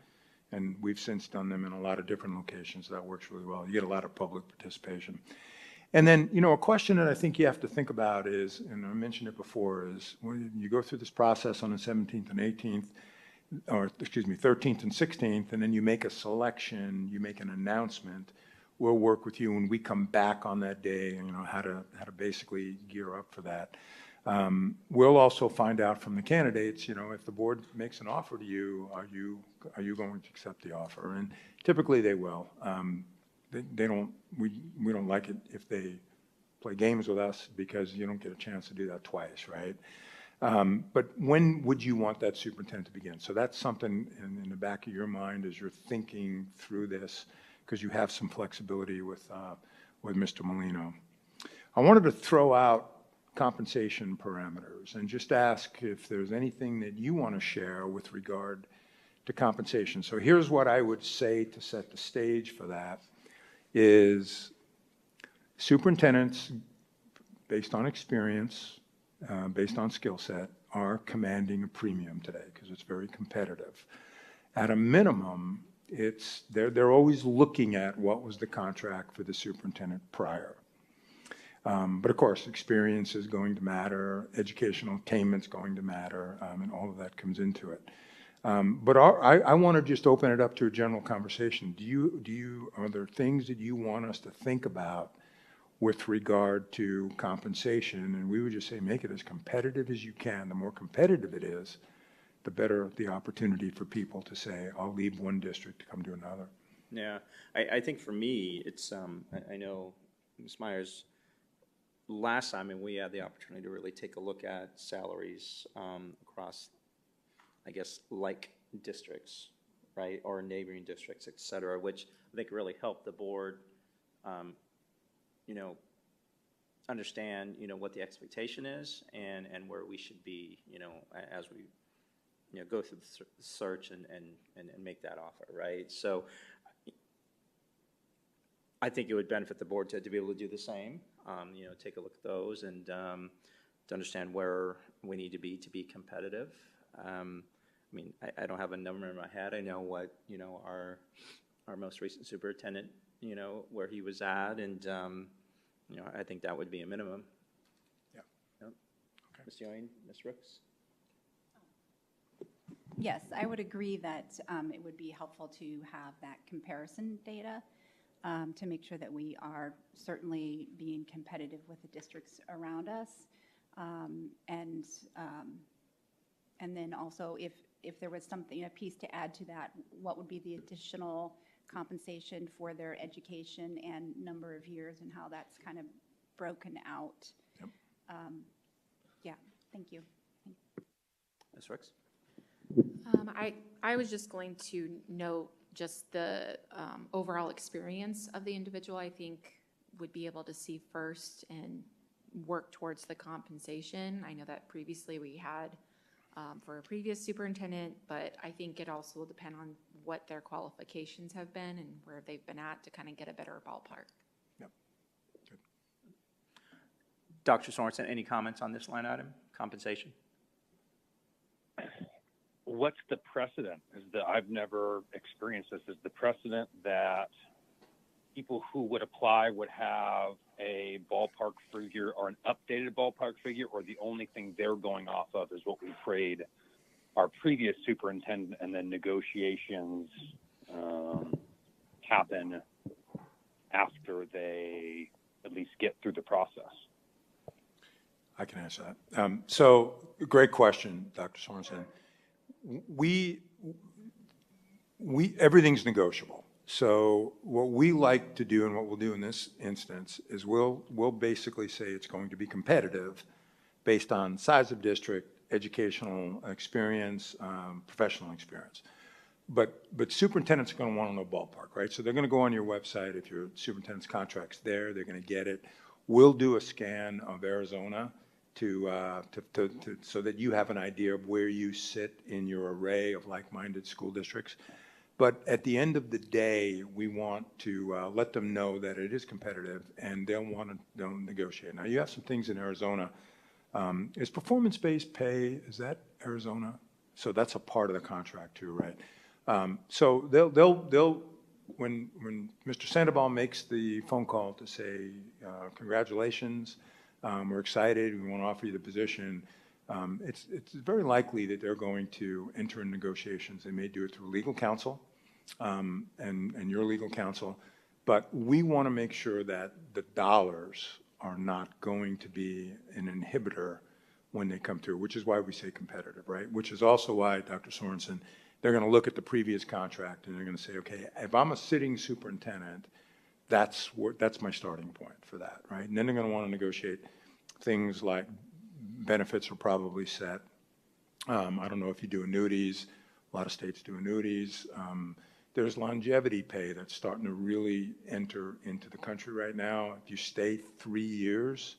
K: and we've since done them in a lot of different locations. That works really well. You get a lot of public participation. And then, you know, a question that I think you have to think about is, and I mentioned it before, is when you go through this process on the 17th and 18th, or excuse me, 13th and 16th, and then you make a selection, you make an announcement, we'll work with you when we come back on that day, you know, how to basically gear up for that. We'll also find out from the candidates, you know, if the board makes an offer to you, are you going to accept the offer? And typically they will. We don't like it if they play games with us because you don't get a chance to do that twice, right? But when would you want that superintendent to begin? So that's something in the back of your mind as you're thinking through this, because you have some flexibility with Mr. Molino. I wanted to throw out compensation parameters and just ask if there's anything that you want to share with regard to compensation. So here's what I would say to set the stage for that. Is superintendents, based on experience, based on skill set, are commanding a premium today because it's very competitive. At a minimum, they're always looking at what was the contract for the superintendent prior. But of course, experience is going to matter, educational attainment's going to matter, and all of that comes into it. But I want to just open it up to a general conversation. Are there things that you want us to think about with regard to compensation? And we would just say, make it as competitive as you can. The more competitive it is, the better the opportunity for people to say, I'll leave one district to come to another.
A: Yeah, I think for me, it's, I know Ms. Myers, last time, and we had the opportunity to really take a look at salaries across, I guess, like districts, right, or neighboring districts, et cetera, which I think really helped the board, you know, understand, what the expectation is and where we should be, as we, go through the search and make that offer, right? So I think it would benefit the board to be able to do the same, take a look at those and to understand where we need to be competitive. I don't have a number in my head. I know what, our most recent superintendent, where he was at, and, I think that would be a minimum.
K: Yeah.
A: Yep.
K: Okay.
A: Ms. Ewing, Ms. Ricks?
I: Yes, I would agree that it would be helpful to have that comparison data to make sure that we are certainly being competitive with the districts around us. And then also, if there was something, a piece to add to that, what would be the additional compensation for their education and number of years and how that's kind of broken out?
K: Yep.
I: Yeah, thank you.
A: Ms. Ricks?
B: I was just going to note just the overall experience of the individual, I think, would be able to see first and work towards the compensation. I know that previously we had for a previous superintendent, but I think it also will depend on what their qualifications have been and where they've been at to kind of get a better ballpark.
K: Yep. Good.
A: Dr. Sorensen, any comments on this line item, compensation?
E: What's the precedent? I've never experienced this. Is the precedent that people who would apply would have a ballpark figure or an updated ballpark figure, or the only thing they're going off of is what we prayed our previous superintendent, and then negotiations happen after they at least get through the process?
K: I can answer that. So, great question, Dr. Sorensen. Everything's negotiable. So what we like to do and what we'll do in this instance is we'll basically say it's going to be competitive based on size of district, educational experience, professional experience. But superintendents are going to want to know ballpark, right? So they're going to go on your website. If your superintendent's contract's there, they're going to get it. We'll do a scan of Arizona so that you have an idea of where you sit in your array of like-minded school districts. But at the end of the day, we want to let them know that it is competitive, and they'll negotiate. Now, you have some things in Arizona. Is performance-based pay, is that Arizona? So that's a part of the contract too, right? So they'll when Mr. Sandoval makes the phone call to say, congratulations, we're excited, we want to offer you the position, it's very likely that they're going to enter in negotiations. They may do it through legal counsel and your legal counsel, but we want to make sure that the dollars are not going to be an inhibitor when they come through, which is why we say competitive, right? Which is also why, Dr. Sorensen, they're going to look at the previous contract and they're going to say, okay, if I'm a sitting superintendent, that's my starting point for that, right? And then they're going to want to negotiate things like benefits are probably set. I don't know if you do annuities. A lot of states do annuities. There's longevity pay that's starting to really enter into the country right now. If you stay 3 years,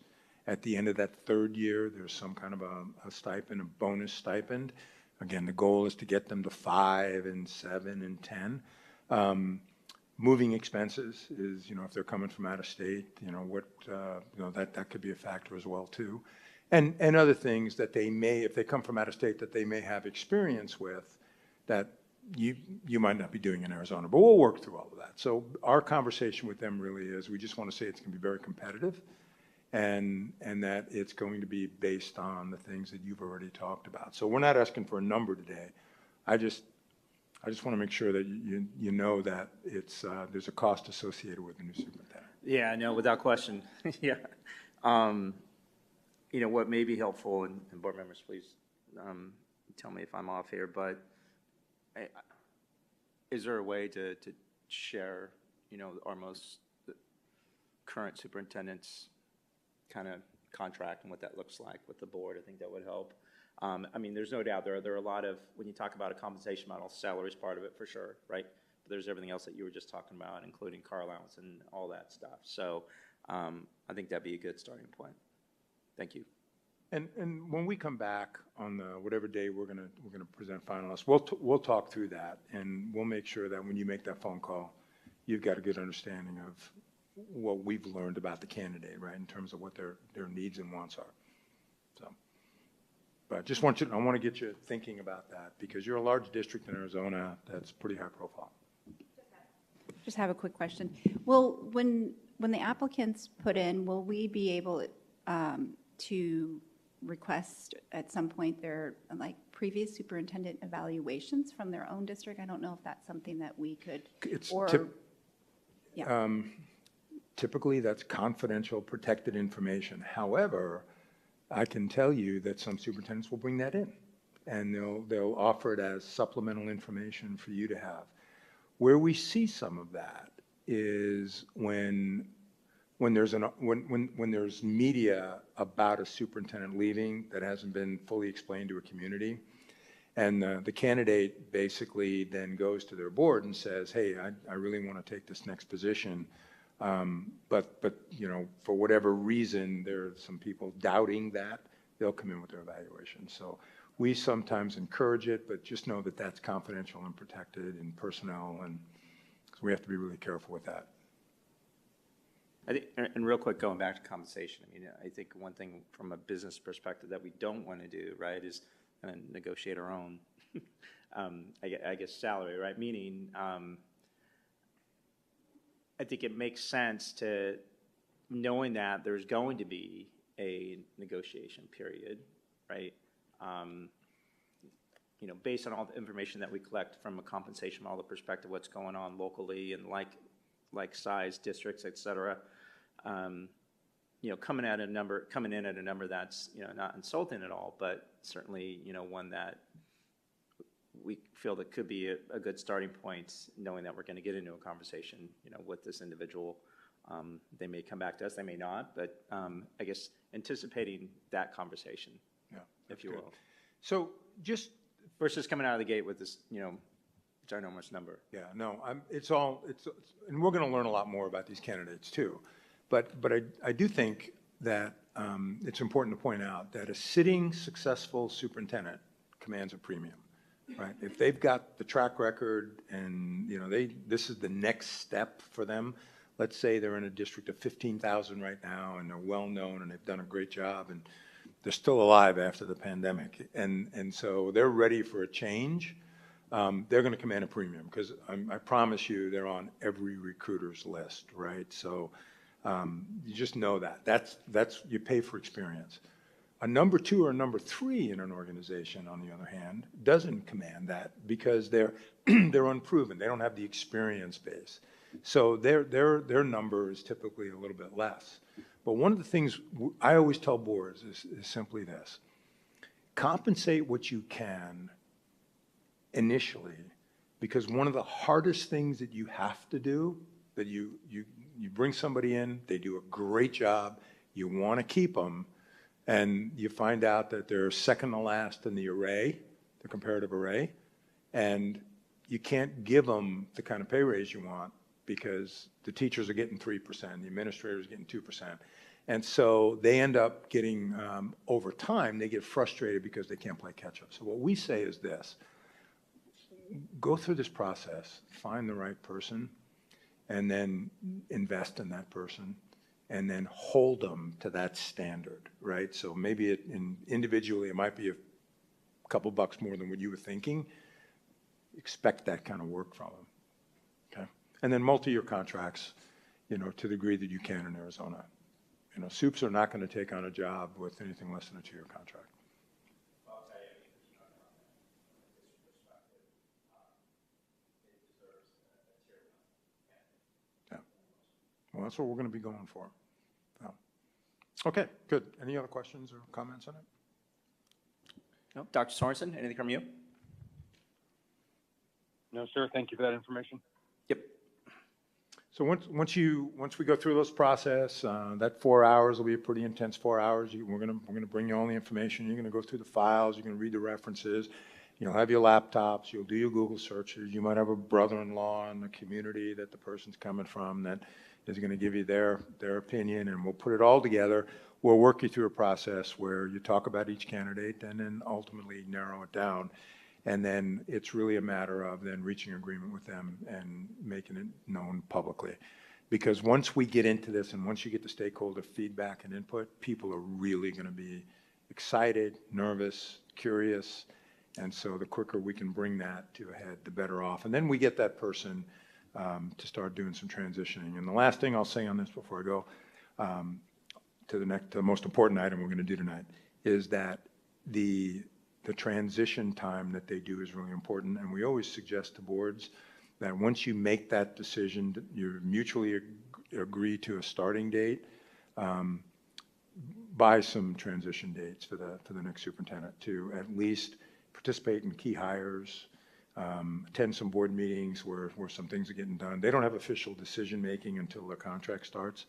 K: at the end of that third year, there's some kind of a stipend, a bonus stipend. Again, the goal is to get them to 5 and 7 and 10. Moving expenses is, if they're coming from out of state, that could be a factor as well too. And other things that they may, if they come from out of state, that they may have experience with that you might not be doing in Arizona, but we'll work through all of that. So our conversation with them really is, we just want to say it's going to be very competitive, and that it's going to be based on the things that you've already talked about. So we're not asking for a number today. I just want to make sure that you know that it's there's a cost associated with the new superintendent.
A: Yeah, no, without question. Yeah. What may be helpful, and board members, please tell me if I'm off here, but is there a way to share, our most current superintendent's kind of contract and what that looks like with the board? I think that would help. There's no doubt there are a lot of, when you talk about a compensation model, salary is part of it for sure, right? But there's everything else that you were just talking about, including car allowance and all that stuff. So I think that'd be a good starting point. Thank you.
K: And when we come back on the, whatever day we're gonna present finalists, we'll talk through that, and we'll make sure that when you make that phone call, you've got a good understanding of what we've learned about the candidate, right, in terms of what their needs and wants are. So, but I want to get you thinking about that, because you're a large district in Arizona that's pretty high profile.
I: Just have a quick question. Well, when the applicants put in, will we be able to request at some point their, like, previous superintendent evaluations from their own district? I don't know if that's something that we could, yeah.
K: Typically, that's confidential, protected information. However, I can tell you that some superintendents will bring that in, and they'll offer it as supplemental information for you to have. Where we see some of that is when there's media about a superintendent leaving that hasn't been fully explained to a community, and the candidate basically then goes to their board and says, hey, I really want to take this next position, but you know, for whatever reason, there are some people doubting that, they'll come in with their evaluation. So we sometimes encourage it, but just know that that's confidential and protected in personnel, and so we have to be really careful with that.
A: I think, and real quick, going back to compensation, I mean, I think one thing from a business perspective that we don't want to do, right, is kind of negotiate our own, I guess, salary, right? Meaning, I think it makes sense to, knowing that there's going to be a negotiation period, right? You know, based on all the information that we collect from a compensation model perspective, what's going on locally and like size districts, et cetera, you know, coming in at a number that's, you know, not insulting at all, but certainly, you know, one that we feel that could be a good starting point, knowing that we're going to get into a conversation, you know, with this individual. They may come back to us, they may not, but I guess anticipating that conversation,
K: yeah,
A: if you will.
K: So just
A: versus coming out of the gate with this, you know, ginormous number.
K: Yeah, no, and we're going to learn a lot more about these candidates too. But I do think that it's important to point out that a sitting successful superintendent commands a premium, right? If they've got the track record and, you know, this is the next step for them. Let's say they're in a district of 15,000 right now, and they're well-known, and they've done a great job, and they're still alive after the pandemic. And so they're ready for a change. They're going to command a premium, because I promise you they're on every recruiter's list, right? So you just know that. That's you pay for experience. A number two or a number three in an organization, on the other hand, doesn't command that, because they're unproven. They don't have the experience base. So their number is typically a little bit less. But one of the things I always tell boards is simply this: compensate what you can initially, because one of the hardest things that you have to do, that you bring somebody in, they do a great job, you want to keep them, and you find out that they're second to last in the array, the comparative array, and you can't give them the kind of pay raise you want, because the teachers are getting 3%, the administrators are getting 2%. And so they end up getting, over time, they get frustrated because they can't play catch up. So what we say is this: go through this process, find the right person, and then invest in that person, and then hold them to that standard, right? So maybe individually it might be a couple bucks more than what you were thinking. Expect that kind of work from them, okay? And then multi-year contracts, you know, to the degree that you can in Arizona. You know, soups are not going to take on a job with anything less than a 2-year contract. Yeah. Well, that's what we're going to be going for. Yeah. Okay, good. Any other questions or comments on it?
A: No. Dr. Sorensen, anything from you?
E: No, sir. Thank you for that information.
A: Yep.
K: So once we go through this process, that 4 hours will be a pretty intense 4 hours. We're gonna bring you all the information. You're gonna go through the files. You're gonna read the references. You'll have your laptops. You'll do your Google searches. You might have a brother-in-law in the community that the person's coming from that is going to give you their opinion, and we'll put it all together. We'll work you through a process where you talk about each candidate and then ultimately narrow it down. And then it's really a matter of then reaching agreement with them and making it known publicly. Because once we get into this and once you get the stakeholder feedback and input, people are really going to be excited, nervous, curious. And so the quicker we can bring that to a head, the better off. And then we get that person to start doing some transitioning. And the last thing I'll say on this before I go to the most important item we're going to do tonight is that the transition time that they do is really important. And we always suggest to boards that once you make that decision, you mutually agree to a starting date, buy some transition dates for the next superintendent to at least participate in key hires, attend some board meetings where some things are getting done. They don't have official decision-making until the contract starts,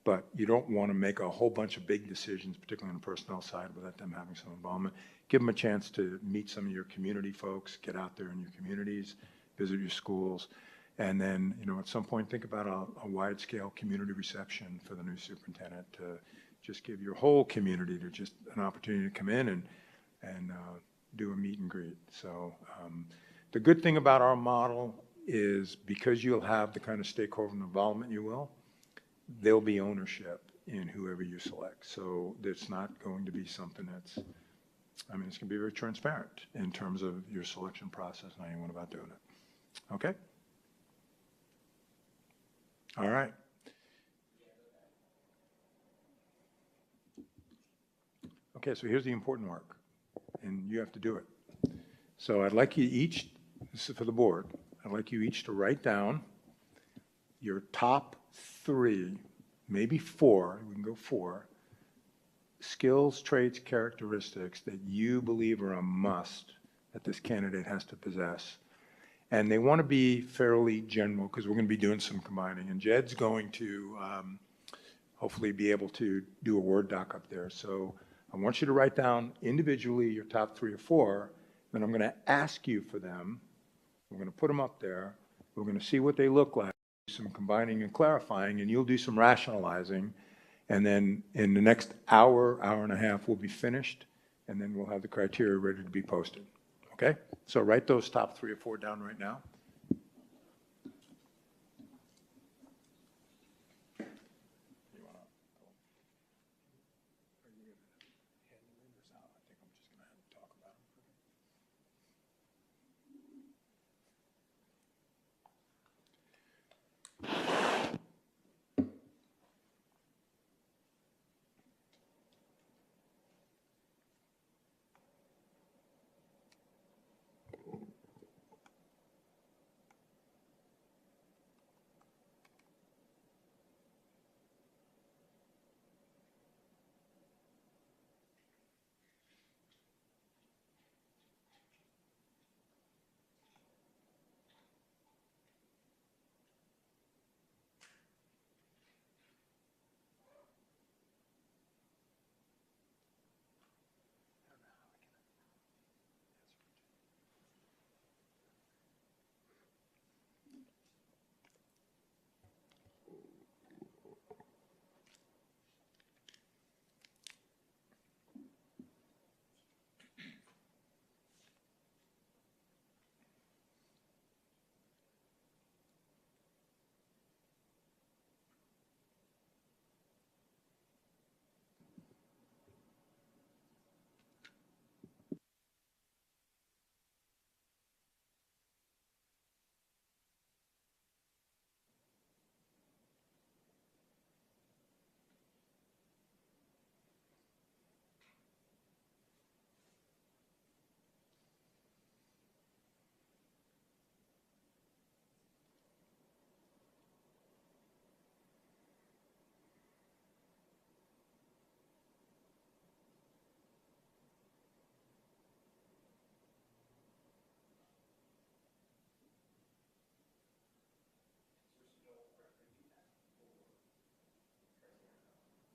K: but you don't want to make a whole bunch of big decisions, particularly on the personnel side, without them having some involvement. Give them a chance to meet some of your community folks, get out there in your communities, visit your schools, and then, at some point, think about a wide-scale community reception for the new superintendent to just give your whole community to just an opportunity to come in and do a meet and greet. So the good thing about our model is because you'll have the kind of stakeholder involvement you will, there'll be ownership in whoever you select. So it's not going to be something it's going to be very transparent in terms of your selection process and how you went about doing it. Okay? All right. Okay, so here's the important work, and you have to do it. So I'd like you each, this is for the board, I'd like you each to write down your top 3, maybe 4, we can go 4, skills, traits, characteristics that you believe are a must that this candidate has to possess. And they want to be fairly general because we're going to be doing some combining. And Jed's going to hopefully be able to do a Word doc up there. So I want you to write down individually your top 3 or 4. Then I'm going to ask you for them. We're going to put them up there. We're going to see what they look like, do some combining and clarifying, and you'll do some rationalizing. And then in the next hour, hour and a half, we'll be finished, and then we'll have the criteria ready to be posted. Okay? So write those top 3 or 4 down right now.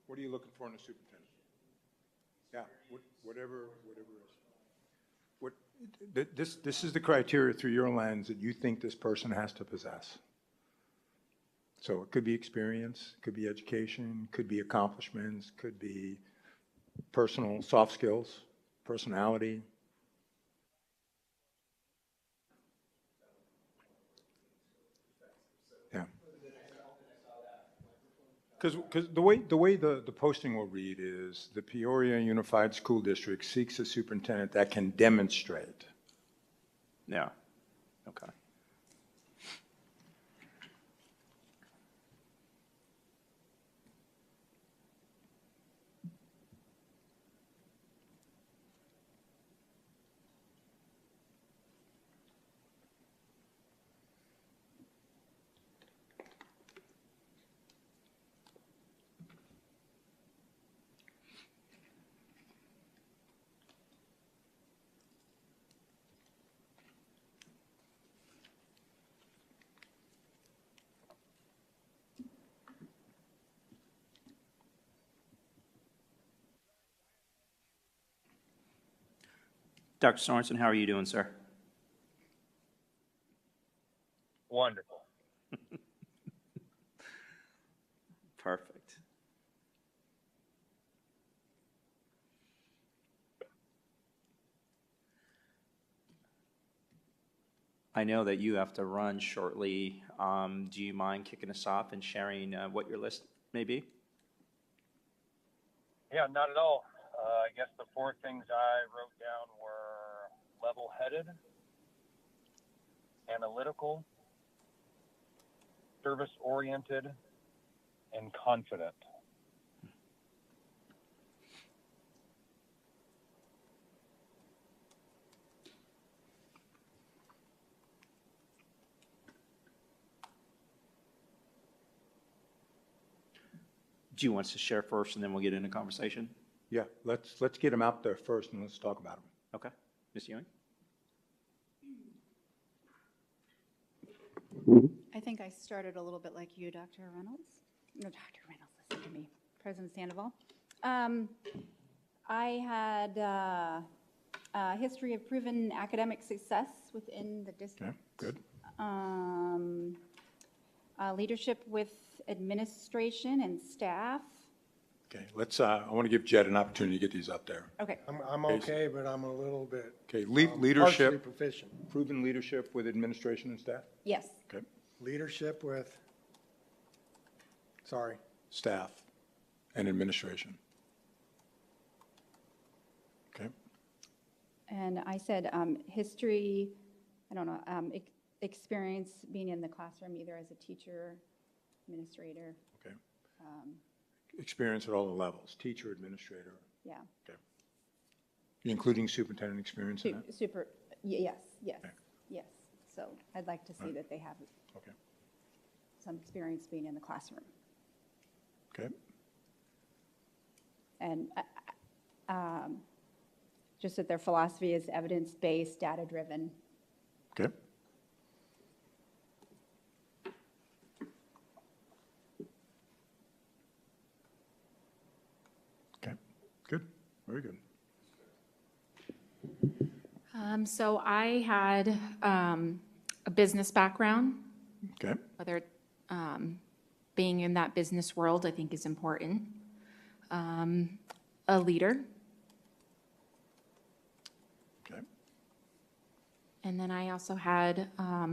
K: What are you looking for in a superintendent? Yeah, whatever it is. This is the criteria through your lens that you think this person has to possess. So it could be experience, could be education, could be accomplishments, could be personal, soft skills, personality. Yeah. Because the way the posting will read is the Peoria Unified School District seeks a superintendent that can demonstrate.
A: Yeah, okay. Dr. Sorensen, how are you doing, sir?
M: Wonderful.
A: Perfect. I know that you have to run shortly. Do you mind kicking us off and sharing what your list may be?
M: Yeah, not at all. I guess the four things I wrote down were level-headed, analytical, service-oriented, and confident.
A: Do you want us to share first and then we'll get into conversation?
K: Yeah, let's get them out there first and let's talk about them.
A: Okay. Ms. Ewing?
I: I think I started a little bit like you, Dr. Reynolds. No, Dr. Reynolds, listen to me. President Sandoval. I had a history of proven academic success within the district.
K: Okay, good.
I: Leadership with administration and staff.
K: Okay, I want to give Jed an opportunity to get these up there.
I: Okay.
N: I'm okay, but I'm a little bit.
K: Okay,
N: partially
K: leadership,
N: proficient.
K: proven leadership with administration and staff?
I: Yes.
K: Okay,
N: Leadership with, sorry,
K: staff and administration. Okay,
I: And I said history, I don't know, experience being in the classroom either as a teacher, administrator.
K: okay. Experience at all the levels, teacher, administrator,
I: Yeah.
K: okay. Including superintendent experience in that?
I: Yes,
K: Okay.
I: yes. So I'd like to see that they have
K: Okay,
I: some experience being in the classroom.
K: okay,
I: And just that their philosophy is evidence-based, data-driven.
K: okay. Okay, good, very good.
B: So I had a business background,
K: Okay,
B: whether being in that business world, I think is important. A leader,
K: okay,
B: and then I also had a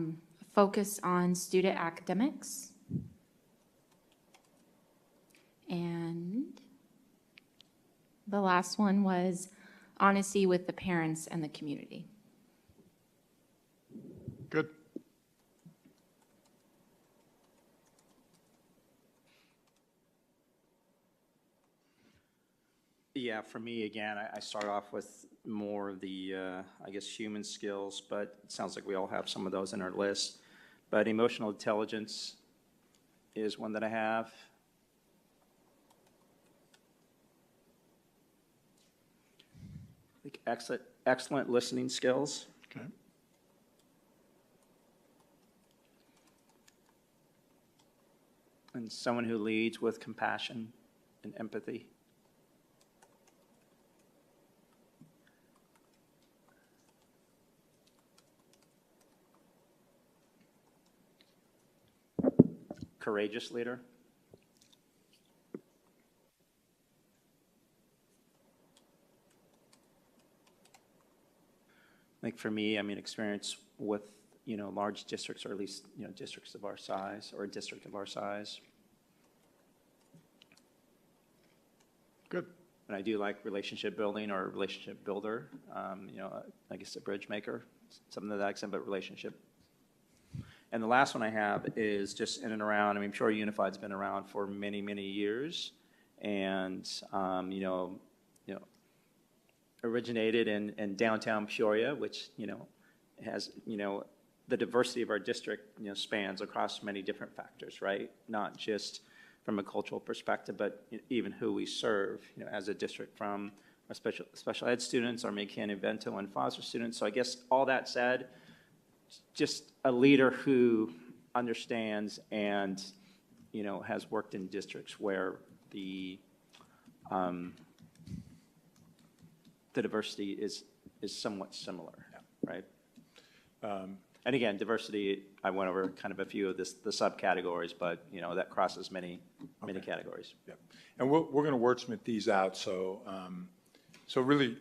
B: focus on student academics. And the last one was honesty with the parents and the community.
K: good.
A: Yeah, for me, again, I start off with more of the, I guess, human skills, but it sounds like we all have some of those in our list. But emotional intelligence is one that I have. I think excellent listening skills.
K: Okay,
A: And someone who leads with compassion and empathy. courageous leader. Like for me, I mean, experience with, large districts, or at least, districts of our size, or a district of our size.
K: Good.
A: And I do like relationship building or relationship builder, I guess a bridge maker, something to that extent, but relationship. And the last one I have is just in and around, I mean, Peoria Unified's been around for many, many years. And, originated in downtown Peoria, which, has, the diversity of our district, spans across many different factors, right? Not just from a cultural perspective, but even who we serve, as a district, from our special ed students, our McCann, Vento, and Foster students. So I guess all that said, just a leader who understands and, has worked in districts where the diversity is somewhat similar, right? And again, diversity, I went over kind of a few of the subcategories, but, that crosses many categories.
K: Yeah. And we're going to wordsmith these out. So, so really,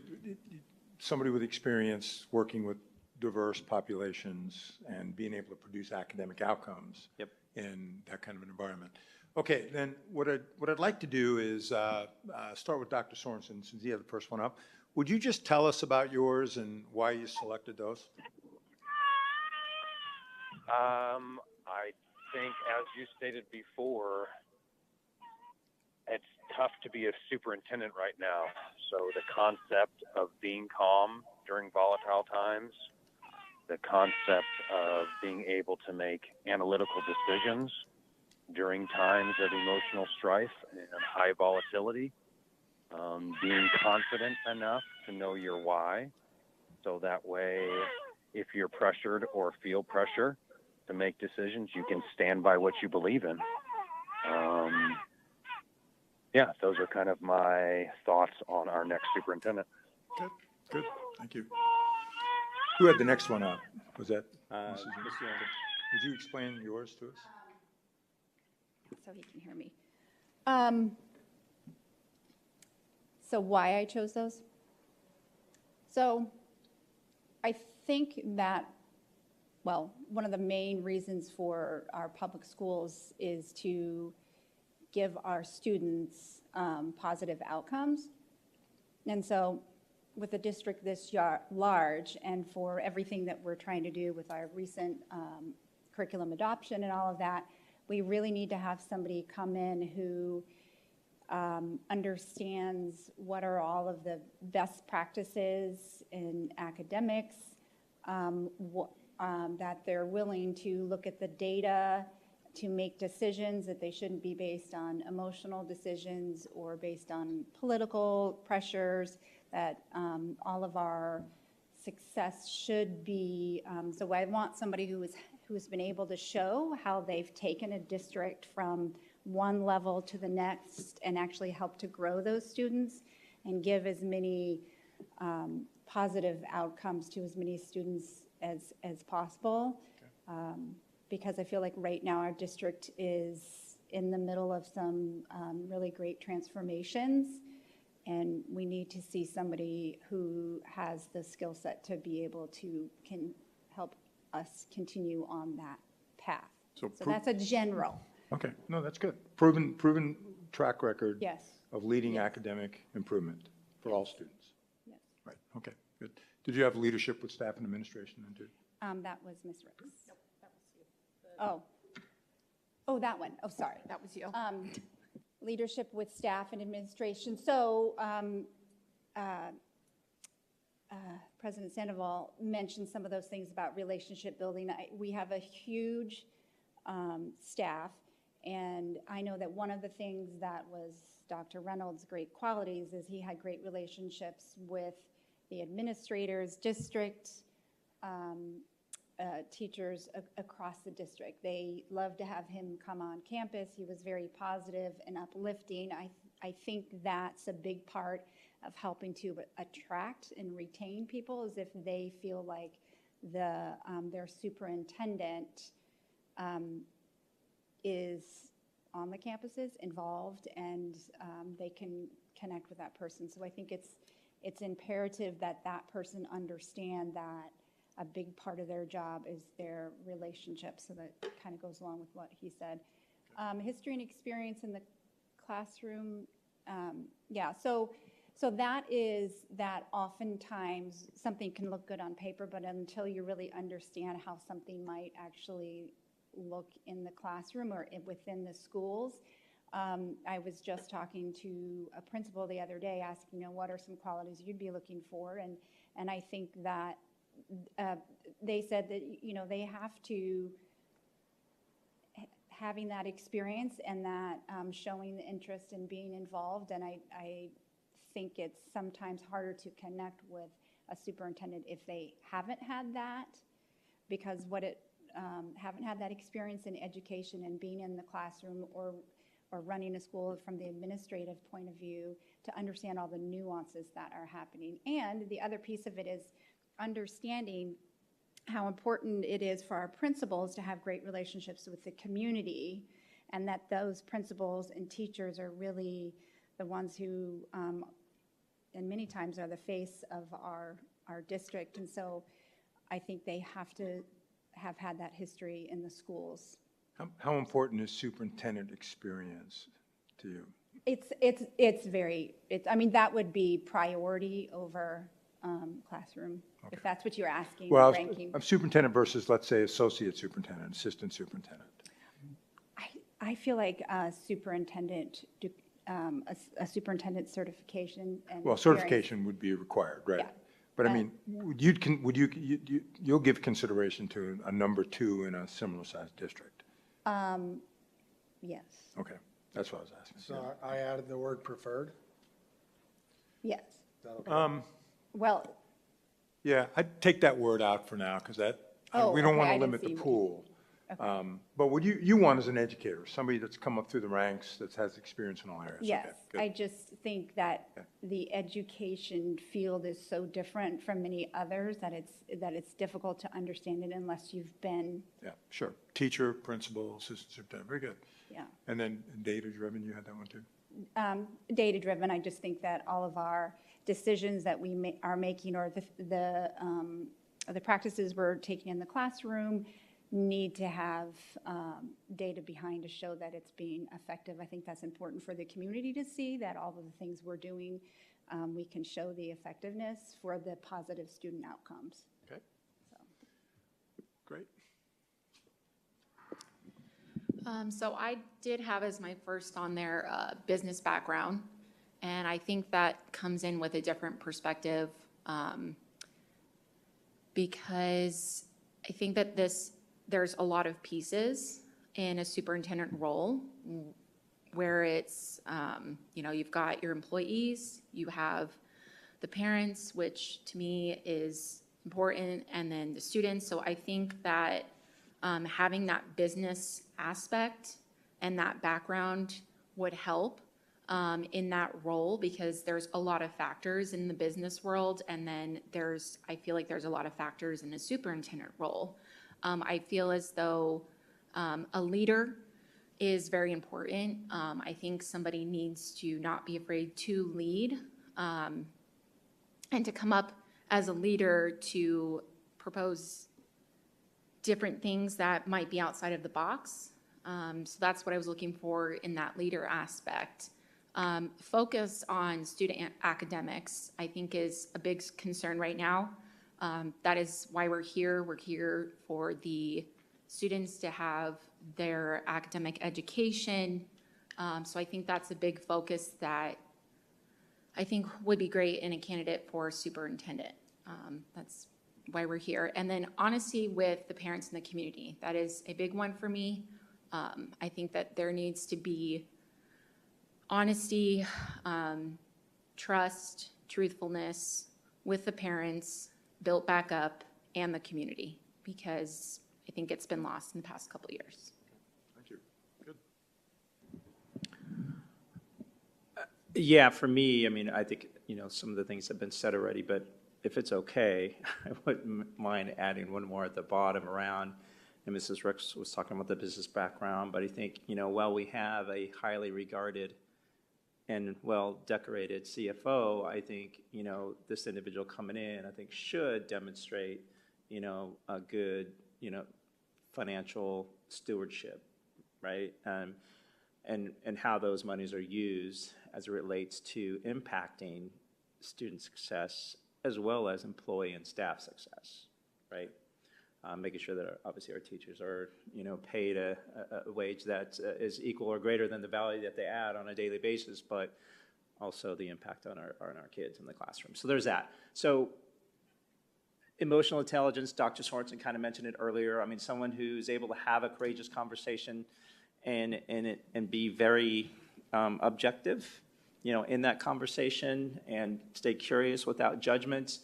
K: somebody with experience working with diverse populations and being able to produce academic outcomes in that kind of an environment. Okay, then what I'd like to do is start with Dr. Sorensen, since he had the first one up. Would you just tell us about yours and why you selected those?
M: I think, as you stated before, it's tough to be a superintendent right now. So the concept of being calm during volatile times, the concept of being able to make analytical decisions during times of emotional strife and high volatility, being confident enough to know your why, so that way, if you're pressured or feel pressure to make decisions, you can stand by what you believe in. Yeah, those are kind of my thoughts on our next superintendent.
K: Good, good, thank you. Who had the next one up? Was that Mrs. Would you explain yours to us?
I: So he can hear me. So why I chose those? So I think that, well, one of the main reasons for our public schools is to give our students positive outcomes. And so with a district this large, and for everything that we're trying to do with our recent curriculum adoption and all of that, we really need to have somebody come in who understands what are all of the best practices in academics, that they're willing to look at the data to make decisions, that they shouldn't be based on emotional decisions or based on political pressures, that all of our success should be, so I want somebody who's been able to show how they've taken a district from one level to the next and actually help to grow those students and give as many positive outcomes to as many students as possible. Okay. Because I feel like right now our district is in the middle of some really great transformations, and we need to see somebody who has the skill set to be able to can help us continue on that path. So that's a general.
K: Okay, no, that's good. Proven track record.
I: Yes.
K: Of leading
I: Yes.
K: academic improvement for all students.
I: Yes.
K: Right. Okay. Good. Did you have leadership with staff and administration then too?
I: That was Ms. Ricks. Nope, that was you. Oh, that one. Oh, sorry.
B: That was you.
I: Leadership with staff and administration. So President Sandoval mentioned some of those things about relationship building. We have a huge staff, and I know that one of the things that was Dr. Reynolds' great qualities is he had great relationships with the administrators, district teachers across the district. They loved to have him come on campus. He was very positive and uplifting. I think that's a big part of helping to attract and retain people, is if they feel like their superintendent is on the campuses, involved, and they can connect with that person. So I think it's imperative that that person understand that a big part of their job is their relationship. So that kind of goes along with what he said. History and experience in the classroom, yeah. So that is that oftentimes something can look good on paper, but until you really understand how something might actually look in the classroom or within the schools. I was just talking to a principal the other day asking, what are some qualities you'd be looking for? And I think that they said that, they have to, having that experience and that showing the interest in being involved. And I think it's sometimes harder to connect with a superintendent if they haven't had that, because haven't had that experience in education and being in the classroom or running a school from the administrative point of view to understand all the nuances that are happening. And the other piece of it is understanding how important it is for our principals to have great relationships with the community, and that those principals and teachers are really the ones who, and many times are the face of our district. And so I think they have to have had that history in the schools.
K: How important is superintendent experience to you?
I: I mean, that would be priority over classroom, if that's what you're asking,
K: Well,
I: ranking.
K: I'm superintendent versus, let's say, associate superintendent, assistant superintendent.
I: I feel like a superintendent certification and
K: Well,
I: experience.
K: certification would be required, right?
I: Yeah.
K: But I mean, you'll give consideration to a number 2 in a similar sized district?
I: Yes.
K: Okay, that's what I was asking.
N: So I added the word preferred.
I: Yes.
N: Is that okay?
I: Well,
K: Yeah, I'd take that word out for now, because we don't
I: okay,
K: want
I: I
K: to
I: didn't
K: limit
I: see
K: the
I: what you-
K: pool. But what you want as an educator, somebody that's come up through the ranks, that has experience in all areas. Okay,
I: yes,
K: good.
I: I just think that
K: Yeah.
I: the education field is so different from many others that it's difficult to understand it unless you've been,
K: Yeah, sure. Teacher, principal, assistant superintendent, very good.
I: yeah.
K: And then data-driven, you had that one too?
I: Data-driven, I just think that all of our decisions that we are making, or the practices we're taking in the classroom, need to have data behind to show that it's being effective. I think that's important for the community to see, that all of the things we're doing, we can show the effectiveness for the positive student outcomes.
K: Okay. Great.
B: So I did have as my first on there business background, and I think that comes in with a different perspective because I think that there's a lot of pieces in a superintendent role where it's, you've got your employees, you have the parents, which to me is important, and then the students. So I think that having that business aspect and that background would help in that role, because there's a lot of factors in the business world, and then I feel like there's a lot of factors in a superintendent role. I feel as though a leader is very important. I think somebody needs to not be afraid to lead and to come up as a leader to propose different things that might be outside of the box. So that's what I was looking for in that leader aspect. Focus on student academics, I think, is a big concern right now. That is why we're here. We're here for the students to have their academic education. So I think that's a big focus that I think would be great in a candidate for superintendent. That's why we're here. And then honesty with the parents and the community. That is a big one for me. I think that there needs to be honesty, trust, truthfulness with the parents, built back up, and the community, because I think it's been lost in the past couple of years.
K: Thank you. Good.
A: Yeah, for me, I mean, I think, some of the things have been said already, but if it's okay, I wouldn't mind adding one more at the bottom around and Mrs. Ricks was talking about the business background, but I think, while we have a highly regarded and well-decorated CFO, I think, this individual coming in, I think should demonstrate, a good, financial stewardship, right? And how those monies are used as it relates to impacting student success as well as employee and staff success, right? Making sure that obviously our teachers are, paid a wage that is equal or greater than the value that they add on a daily basis, but also the impact on our kids in the classroom. So there's that. So emotional intelligence, Dr. Sorensen kind of mentioned it earlier. I mean, someone who's able to have a courageous conversation and be very objective, in that conversation and stay curious without judgment.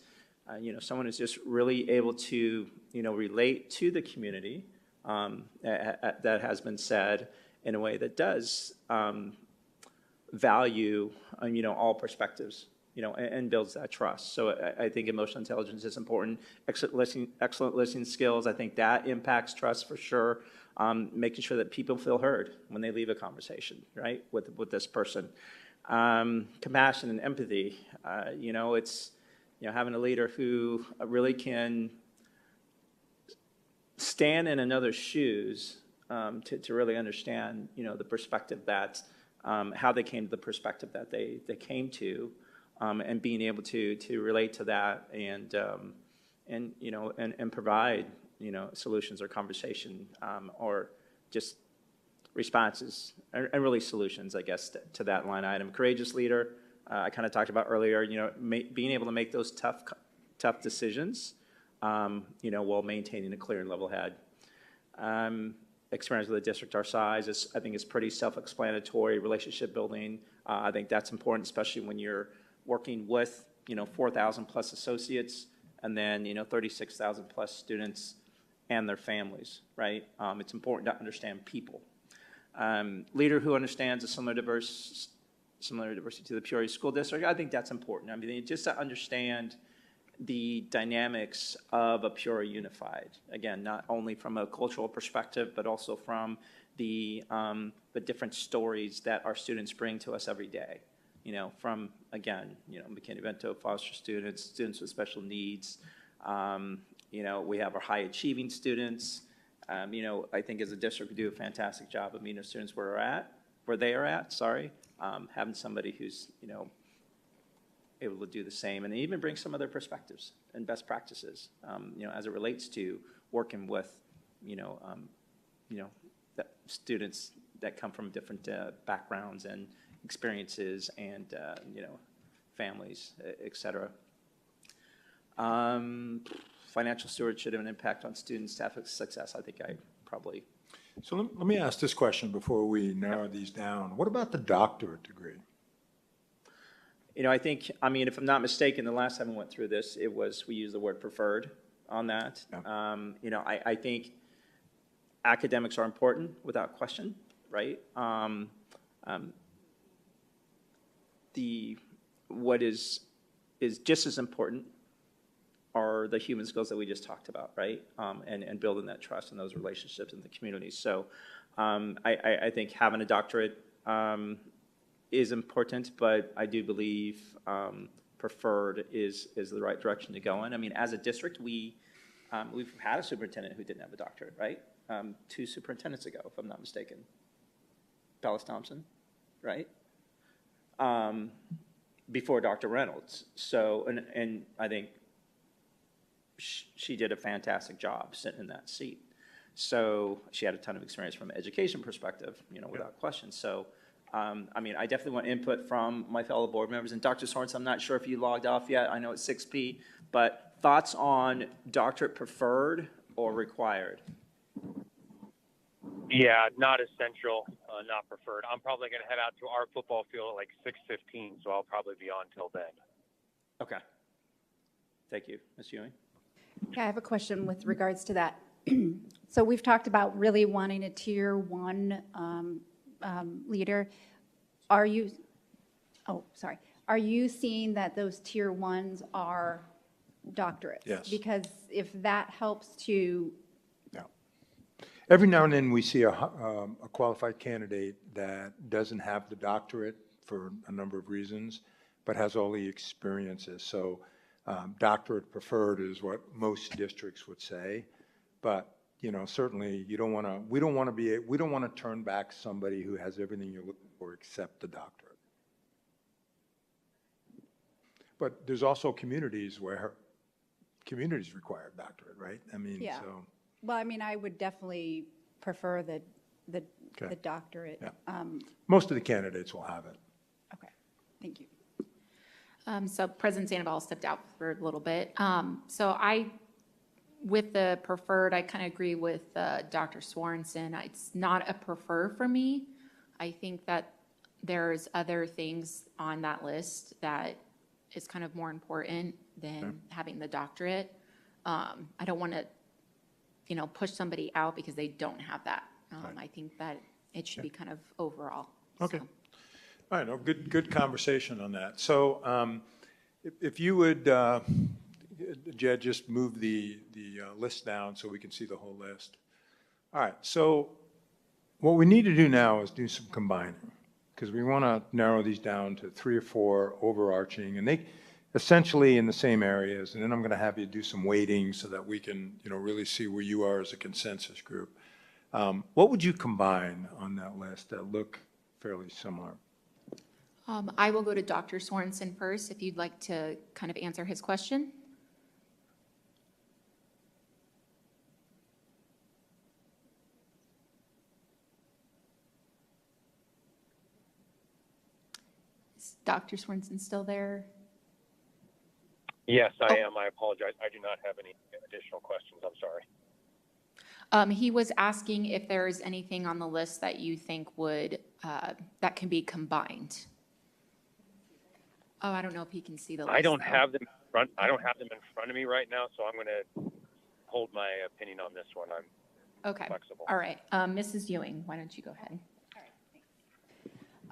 A: Someone who's just really able to, relate to the community that has been said in a way that does value, all perspectives, and builds that trust. So I think emotional intelligence is important. Excellent listening skills, I think that impacts trust for sure. Making sure that people feel heard when they leave a conversation, right, with this person. Compassion and empathy, it's, having a leader who really can stand in another's shoes to really understand, the perspective that, how they came to the perspective that they came to, and being able to relate to that and provide, solutions or conversation, or just responses and really solutions, I guess, to that line item. Courageous leader, I kind of talked about earlier, being able to make those tough decisions, while maintaining a clear and level head. Experience with a district our size I think is pretty self-explanatory. Relationship building, I think that's important, especially when you're working with, 4,000 plus associates and then, 36,000 plus students and their families, right? It's important to understand people. Leader who understands a similar diversity to the Peoria School District, I think that's important. I mean, just to understand the dynamics of a Peoria Unified. Again, not only from a cultural perspective, but also from the different stories that our students bring to us every day. From, again, McKinney-Vento foster students with special needs. We have our high achieving students. I think as a district, we do a fantastic job of meeting our students where they are at, having somebody who's, able to do the same and even bring some of their perspectives and best practices, as it relates to working with, students that come from different backgrounds and experiences and, families, et cetera. Financial stewardship and impact on student staff success, I think I probably.
K: So let me ask this question before we narrow these down. What about the doctorate degree?
A: I think, if I'm not mistaken, the last time we went through this, we used the word preferred on that. Yeah. I think academics are important without question, right? What is just as important are the human skills that we just talked about, right? And building that trust and those relationships in the community. So I think having a doctorate is important, but I do believe preferred is the right direction to go in. I mean, as a district, we've had a superintendent who didn't have a doctorate, right? 2 superintendents ago, if I'm not mistaken. Bellis Thompson, right? Before Dr. Reynolds. So, and I think she did a fantastic job sitting in that seat. So she had a ton of experience from an education perspective, without question. So, I definitely want input from my fellow board members. And Dr. Sorensen, I'm not sure if you logged off yet. I know it's 6P, but thoughts on doctorate preferred or required?
M: Yeah, not essential, not preferred. I'm probably going to head out to our football field at like 6:15, so I'll probably be on till then.
A: Okay. Thank you. Ms. Ewing?
I: Yeah, I have a question with regards to that. So we've talked about really wanting a tier 1 leader. Are you seeing that those tier 1s are doctorates?
K: Yes.
I: Because if that helps to
K: every now and then we see a qualified candidate that doesn't have the doctorate for a number of reasons, but has all the experiences. So doctorate preferred is what most districts would say. But, you know, certainly you don't want to, we don't want to turn back somebody who has everything you're looking for except the doctorate. But there's also communities where communities require a doctorate, right? I mean,
I: Yeah.
K: so.
I: Well, I mean, I would definitely prefer the doctorate.
K: Yeah. Most of the candidates will have it.
I: Okay, thank you.
B: So President Sandoval stepped out for a little bit. So with the preferred, I kind of agree with Dr. Sorensen. It's not a prefer for me. I think that there's other things on that list that is kind of more important than having the doctorate. I don't want to, you know, push somebody out because they don't have that. I think that it should be kind of overall.
K: Okay.
B: So.
K: All right, no, good conversation on that. So if you would, Jed, just move the list down so we can see the whole list. All right, so what we need to do now is do some combining, because we want to narrow these down to 3 or 4 overarching, and they essentially in the same areas. And then I'm going to have you do some weighting so that we can, you know, really see where you are as a consensus group. What would you combine on that list that look fairly similar?
B: I will go to Dr. Sorensen first, if you'd like to kind of answer his question. Is Dr. Sorensen still there?
M: Yes, I am. I apologize. I do not have any additional questions. I'm sorry.
B: He was asking if there is anything on the list that you think would, that can be combined. Oh, I don't know if he can see the list.
M: I don't
B: though.
M: have them in front. I don't have them in front of me right now, so I'm going to hold my opinion on this one. I'm
B: Okay.
M: flexible.
B: All right. Mrs. Ewing, why don't you go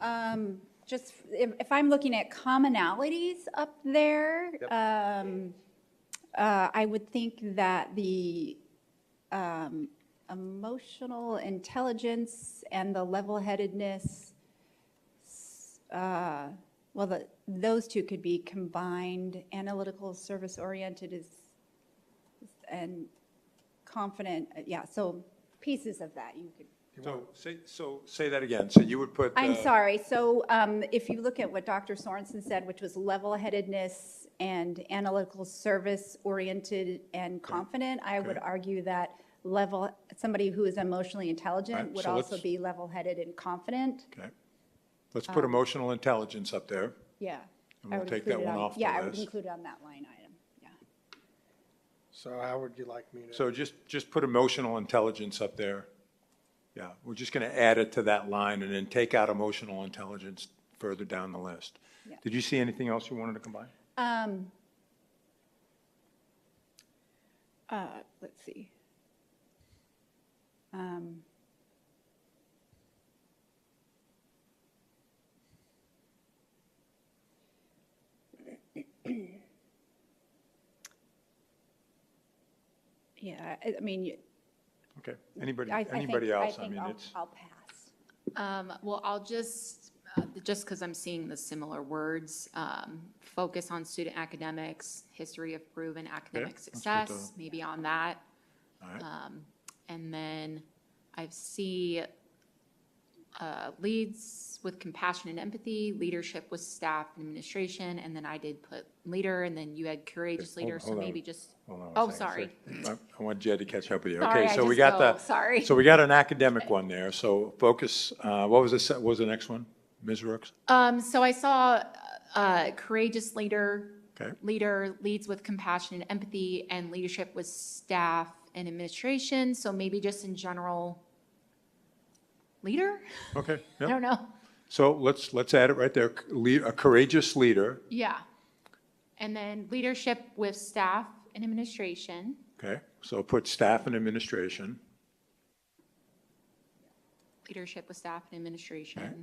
B: ahead?
I: Just if I'm looking at commonalities up there, I would think that the emotional intelligence and the level-headedness, those two could be combined. Analytical, service-oriented and confident. Yeah, so pieces of that you could.
K: So say that again. So you would put.
I: I'm sorry. So if you look at what Dr. Sorensen said, which was level-headedness and analytical, service-oriented and confident, I would argue that somebody who is emotionally intelligent would also be level-headed and confident.
K: Okay. Let's put emotional intelligence up there.
I: Yeah.
K: And we'll take that one off the
I: Yeah,
K: list.
I: I would include it on that line item. Yeah.
N: So how would you like me to?
K: So just put emotional intelligence up there. Yeah, we're just going to add it to that line and then take out emotional intelligence further down the list.
I: Yeah.
K: Did you see anything else you wanted to combine?
I: Let's see. Yeah, I mean.
K: Okay. Anybody
I: I think
K: else?
I: I think I'll pass.
B: Well, I'll just because I'm seeing the similar words, focus on student academics, history of proven academic success, maybe on that.
K: All right.
B: And then I see leads with compassion and empathy, leadership with staff and administration, and then I did put leader, and then you had courageous leader, so maybe just, oh, sorry.
K: I want Jed to catch up with you.
B: Sorry,
K: Okay, so
B: I
K: we
B: just
K: got
B: go, sorry.
K: So we got an academic one there. So focus, what was the next one? Ms. Rooks?
B: So I saw courageous leader,
K: Okay.
B: leader leads with compassion and empathy, and leadership with staff and administration, so maybe just in general, leader?
K: Okay.
B: I don't know.
K: So let's add it right there. A courageous leader.
B: Yeah. And then leadership with staff and administration.
K: Okay. So put staff and administration.
B: Leadership with staff and administration.
K: Okay.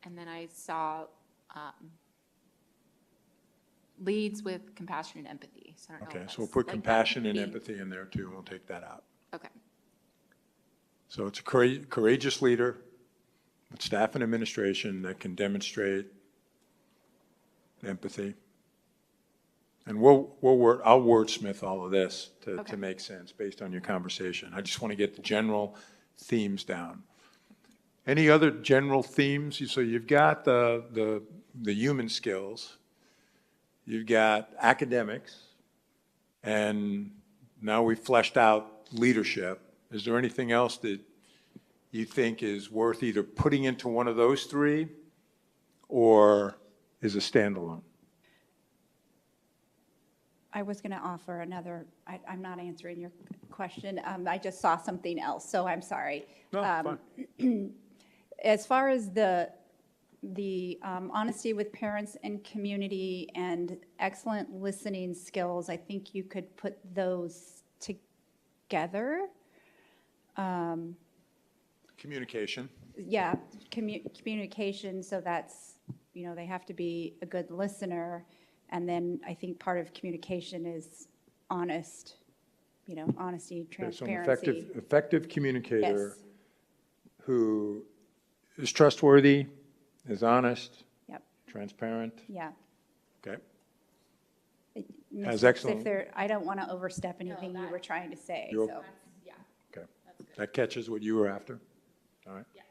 B: And then I saw leads with compassion and empathy. So I don't know
K: Okay.
B: if
K: So we'll
B: that's
K: put
B: like
K: compassion
B: that
K: and
B: could be-
K: empathy in there too. We'll take that out.
B: Okay.
K: So it's a courageous leader with staff and administration that can demonstrate empathy. And I'll wordsmith all of this to make sense based on your conversation. I just want to get the general themes down. Any other general themes? So you've got the human skills, you've got academics, and now we've fleshed out leadership. Is there anything else that you think is worth either putting into one of those three or is a standalone?
I: I was going to offer another, I'm not answering your question. I just saw something else, so I'm sorry.
K: No, fine.
I: As far as the honesty with parents and community and excellent listening skills, I think you could put those together.
K: Communication.
I: Yeah, communication, so that's, they have to be a good listener. And then I think part of communication is honesty, transparency.
K: So an effective communicator
I: Yes.
K: who is trustworthy, is honest,
I: Yep.
K: transparent.
I: Yeah.
K: Okay.
I: Ms.
K: Has excellent-
I: I don't want to overstep anything you were trying to say,
K: You're-
I: so.
K: Okay. That catches what you were after? All right.
L: Yeah.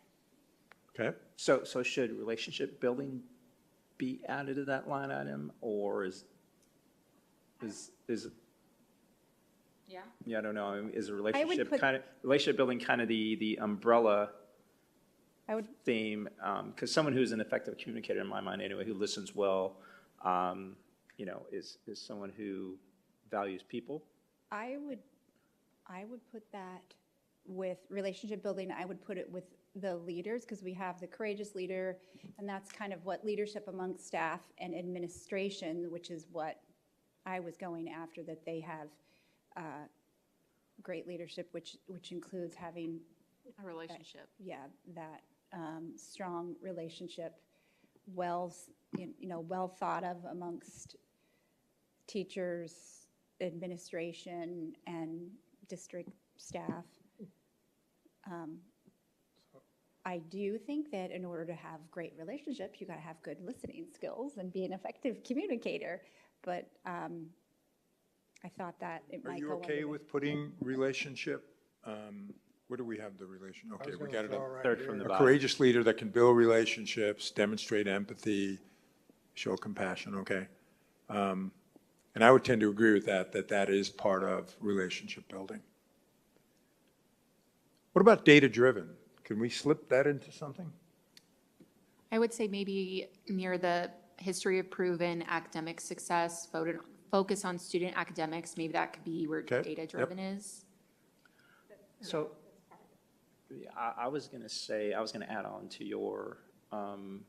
K: Okay.
A: So should relationship building be added to that line item, or is
L: Yeah.
A: yeah, I don't know, I mean, is a
I: would
A: relationship
I: put-
A: relationship building kind of the umbrella
I: I would,
A: theme? Because someone who's an effective communicator, in my mind anyway, who listens well, is someone who values people.
I: I would put that with relationship building, I would put it with the leaders, because we have the courageous leader, and that's kind of what leadership amongst staff and administration, which is what I was going after, that they have great leadership, which includes having,
B: A relationship.
I: that strong relationship, well thought of amongst teachers, administration, and district staff. I do think that in order to have great relationships, you got to have good listening skills and be an effective communicator. But I thought that it
K: Are
I: might
K: you
I: go
K: okay
I: under
K: with putting relationship? Where do we have the relation?
N: I
K: Okay,
N: was
K: we
N: gonna
K: got it
N: throw
K: up.
N: right
A: Third
N: here.
A: from the
K: A
A: bottom.
K: courageous leader that can build relationships, demonstrate empathy, show compassion, okay. And I would tend to agree with that is part of relationship building. What about data-driven? Can we slip that into something?
B: I would say maybe near the history of proven academic success, focus on student academics, maybe that could be where
K: Okay,
B: data-driven is.
A: So I was going to add on to your item,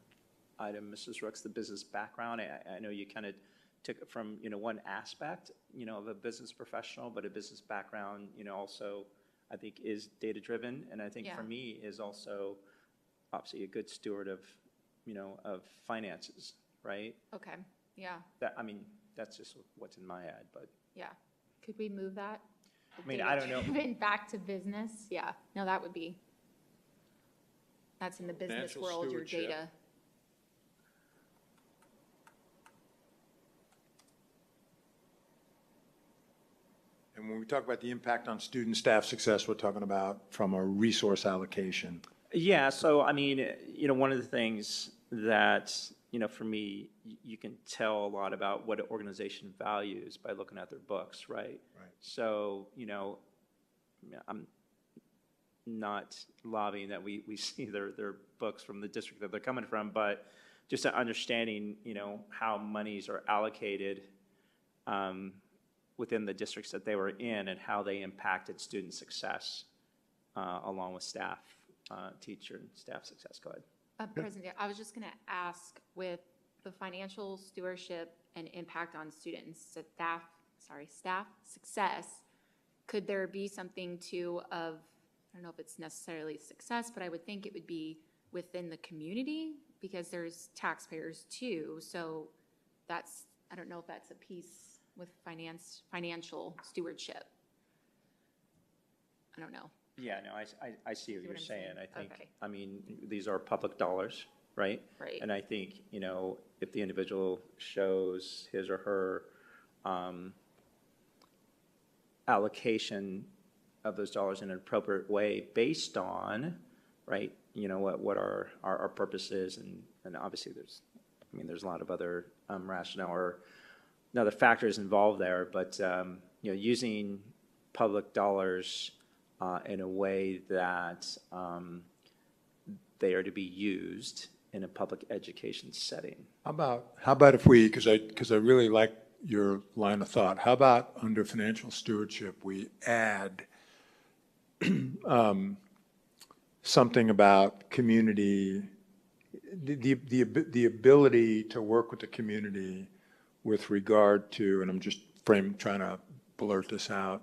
A: Mrs. Rooks, the business background. I know you kind of took it from, one aspect, of a business professional, but a business background, also, I think is data-driven. And I think for
B: Yeah.
A: me is also obviously a good steward of, of finances, right?
B: Okay, yeah,
A: That's just what's in my head, but.
B: yeah. Could we move that?
A: I don't know.
B: Data-driven back to business, yeah. No, that would be, that's in the business
K: Financial
B: world, your
K: stewardship.
B: data.
K: And when we talk about the impact on student staff success, we're talking about from a resource allocation.
A: Yeah, so one of the things that, for me, you can tell a lot about what an organization values by looking at their books, right?
K: Right.
A: So, I'm not lobbying that we see their books from the district that they're coming from, but just understanding, how monies are allocated within the districts that they were in and how they impacted student success along with staff, teacher and staff success. Go ahead.
B: President, I was just going to ask, with the financial stewardship and impact on students, staff success, could there be something I don't know if it's necessarily success, but I would think it would be within the community, because there's taxpayers too. So I don't know if that's a piece with financial stewardship. I don't know.
A: Yeah, no, I see what you're
B: what I'm
A: saying.
B: saying?
A: I think,
B: Okay.
A: I mean, these are public dollars, right?
B: Right.
A: And I think, if the individual shows his or her allocation of those dollars in an appropriate way based on, right, what our purpose is, and obviously there's a lot of other rationale or other factors involved there, but, using public dollars in a way that they are to be used in a public education setting.
K: How about if we, because I really like your line of thought, how about under financial stewardship, we add something about community, the ability to work with the community with regard to, and I'm just trying to blurt this out,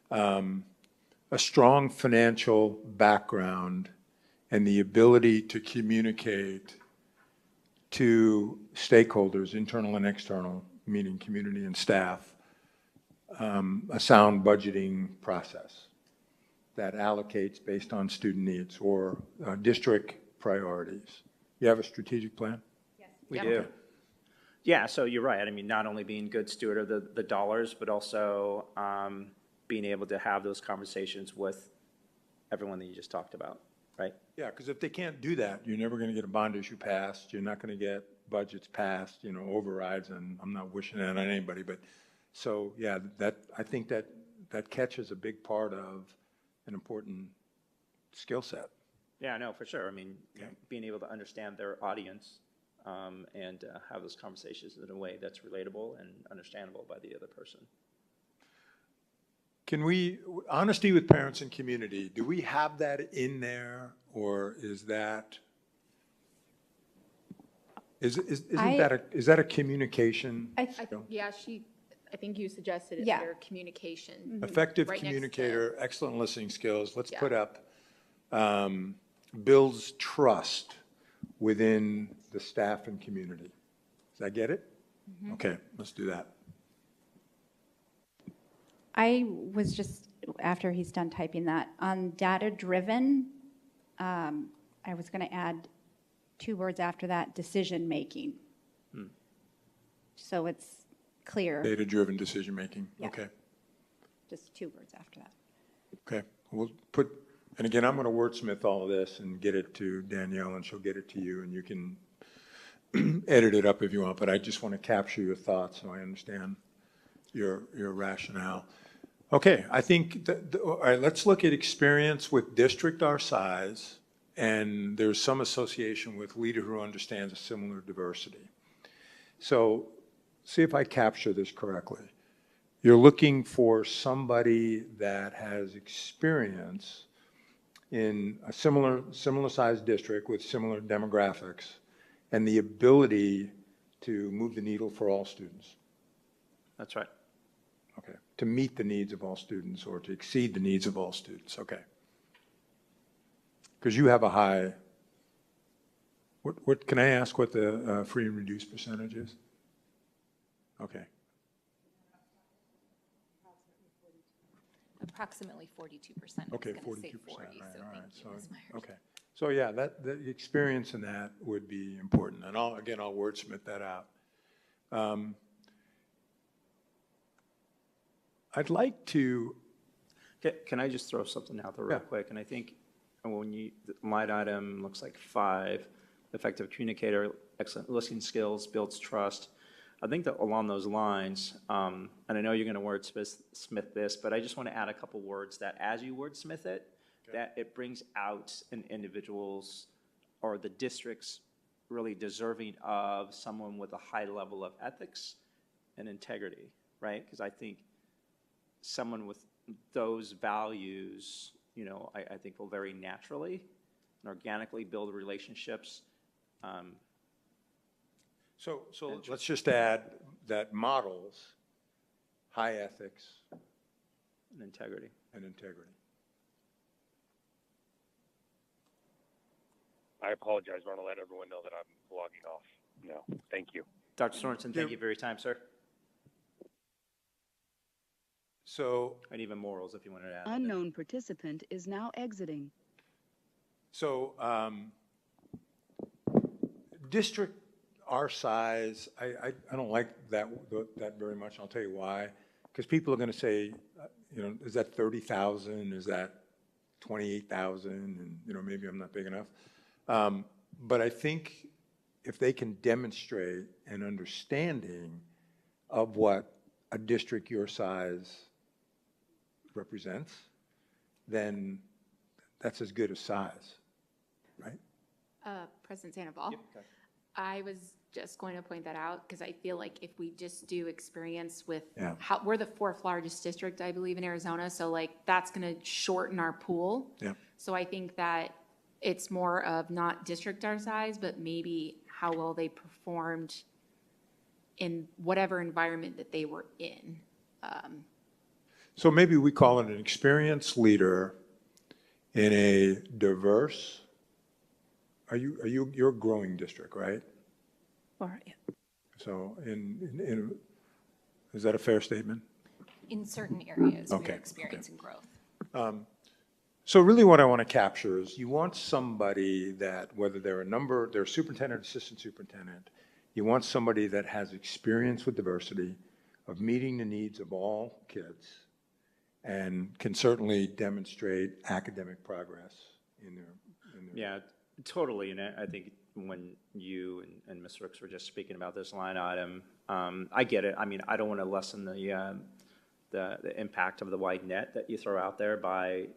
K: a strong financial background and the ability to communicate to stakeholders, internal and external, meaning community and staff, a sound budgeting process that allocates based on student needs or district priorities. You have a strategic plan?
A: We do. Yeah, so you're right. I mean, not only being good steward of the dollars, but also being able to have those conversations with everyone that you just talked about, right?
K: Yeah, because if they can't do that, you're never going to get a bond issue passed. You're not going to get budgets passed, overrides, and I'm not wishing that on anybody. But so, yeah, I think that catches a big part of an important skill set.
A: Yeah, no, for sure. I mean, being able to understand their audience and have those conversations in a way that's relatable and understandable by the other person.
K: Can we, honesty with parents and community, do we have that in there, or is that, is that a communication?
B: Yeah, I think you suggested it
I: Yeah.
B: under communication.
K: Effective
B: Right next to-
K: communicator, excellent listening skills. Let's
B: Yeah.
K: put up, builds trust within the staff and community. Does that get it? Okay, let's do that.
I: I was just, after he's done typing that, on data-driven, I was going to add 2 words after that, decision-making. So it's clear,
K: Data-driven decision-making,
I: Yeah.
K: okay.
I: just 2 words after that.
K: Okay, we'll put, and again, I'm going to wordsmith all of this and get it to Danielle, and she'll get it to you, and you can edit it up if you want, but I just want to capture your thoughts so I understand your rationale. Okay, I think, all right, let's look at experience with district our size, and there's some association with leader who understands a similar diversity. So, see if I capture this correctly. You're looking for somebody that has experience in a similar sized district with similar demographics and the ability to move the needle for all students.
A: That's right.
K: Okay, to meet the needs of all students or to exceed the needs of all students, okay. Because you have a high, what, can I ask what the free and reduced percentage is? Okay,
L: Approximately 42%.
K: okay, 42%,
L: I was gonna say 40,
K: right,
L: so
K: all right,
L: thank you,
K: so,
L: Ms. Myers.
K: okay. So, yeah, the experience in that would be important, and I'll wordsmith that out. I'd like to,
A: Can I just throw something out there real
K: Yeah.
A: quick? And I think when the line item looks like 5, effective communicator, excellent listening skills, builds trust. I think that along those lines, and I know you're going to wordsmith this, but I just want to add a couple words that as you wordsmith it, that it brings out an individual's or the district's really deserving of someone with a high level of ethics and integrity, right? Because I think someone with those values, I think will very naturally and organically build relationships.
K: so let's just add that models high ethics
A: And integrity.
K: and integrity.
M: I apologize. I want to let everyone know that I'm logging off now. Thank you.
A: Dr. Sorensen, thank you for your time, sir.
K: So,
A: And even morals, if you wanted to add.
O: Unknown participant is now exiting.
K: so, district our size, I don't like that very much. I'll tell you why. Because people are going to say, is that 30,000? Is that 28,000? And, maybe I'm not big enough. But I think if they can demonstrate an understanding of what a district your size represents, then that's as good as size, right?
B: President Sandoval? I was just going to point that out because I feel like if we just do experience with we're the fourth largest district, I believe, in Arizona. So like that's going to shorten our pool.
K: Yeah.
B: So I think that it's more of not district our size, but maybe how well they performed in whatever environment that they were in.
K: So maybe we call it an experienced leader in a diverse. You're a growing district, right? So is that a fair statement?
L: In certain areas,
K: Okay,
L: we're experiencing growth.
K: So really what I want to capture is you want somebody that, whether they're a superintendent, assistant superintendent, you want somebody that has experience with diversity, of meeting the needs of all kids, and can certainly demonstrate academic progress in their.
A: Yeah, totally. And I think when you and Ms. Rooks were just speaking about this line item, I get it. I mean, I don't want to lessen the impact of the wide net that you throw out there by,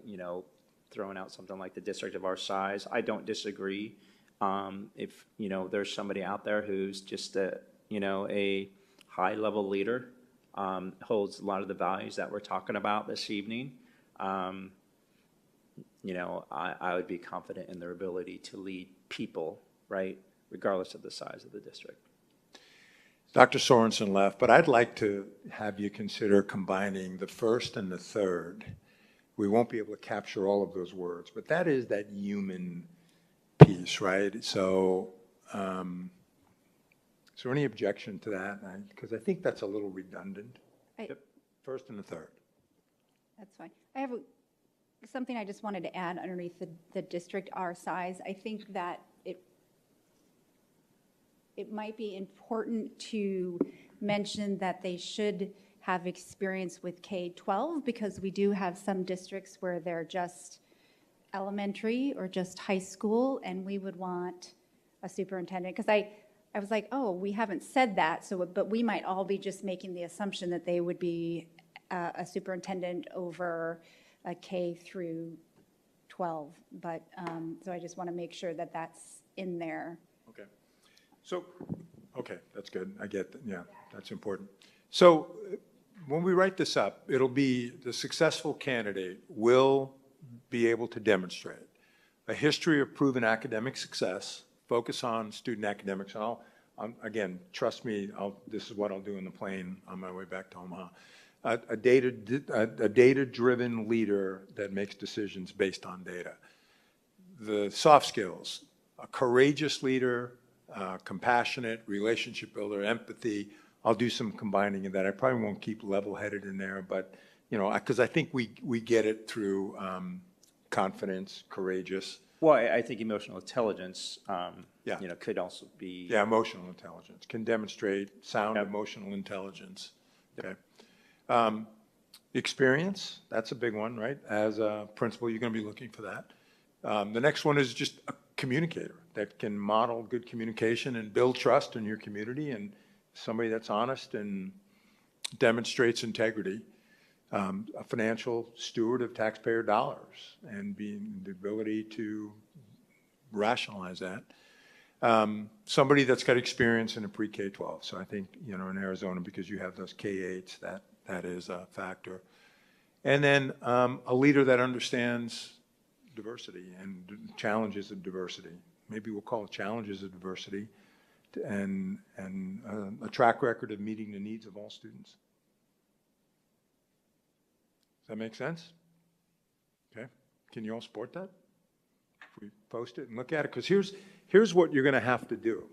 A: throwing out something like the district of our size. I don't disagree. If, there's somebody out there who's just a high-level leader, holds a lot of the values that we're talking about this evening, I would be confident in their ability to lead people, right, regardless of the size of the district.
K: Dr. Sorensen left, but I'd like to have you consider combining the first and the third. We won't be able to capture all of those words, but that is that human piece, right? So, is there any objection to that? Because I think that's a little redundant. First and the third.
I: That's fine. I have something I just wanted to add underneath the district our size. I think that it might be important to mention that they should have experience with K-12 because we do have some districts where they're just elementary or just high school, and we would want a superintendent. Because I was like, oh, we haven't said that, but we might all be just making the assumption that they would be a superintendent over a K through 12. But, so I just want to make sure that that's in there.
K: Okay. So, okay, that's good. I get that. Yeah, that's important. So when we write this up, it'll be the successful candidate will be able to demonstrate a history of proven academic success, focus on student academics. And again, trust me, this is what I'll do in the plane on my way back to Omaha. A data-driven leader that makes decisions based on data. The soft skills, a courageous leader, compassionate, relationship builder, empathy. I'll do some combining of that. I probably won't keep level-headed in there, but, because I think we get it through confidence, courageous.
A: Well, I think emotional intelligence, could also be.
K: Yeah, emotional intelligence, can demonstrate sound emotional intelligence. Okay. Experience, that's a big one, right? As a principal, you're going to be looking for that. The next one is just a communicator that can model good communication and build trust in your community, and somebody that's honest and demonstrates integrity. A financial steward of taxpayer dollars and being the ability to rationalize that. Somebody that's got experience in a pre-K-12. So I think, in Arizona, because you have those K-8s, that is a factor. And then a leader that understands diversity and challenges of diversity. Maybe we'll call it challenges of diversity, and a track record of meeting the needs of all students. Does that make sense? Okay. Can you all support that? If we post it and look at it? Because here's what you're going to have to do.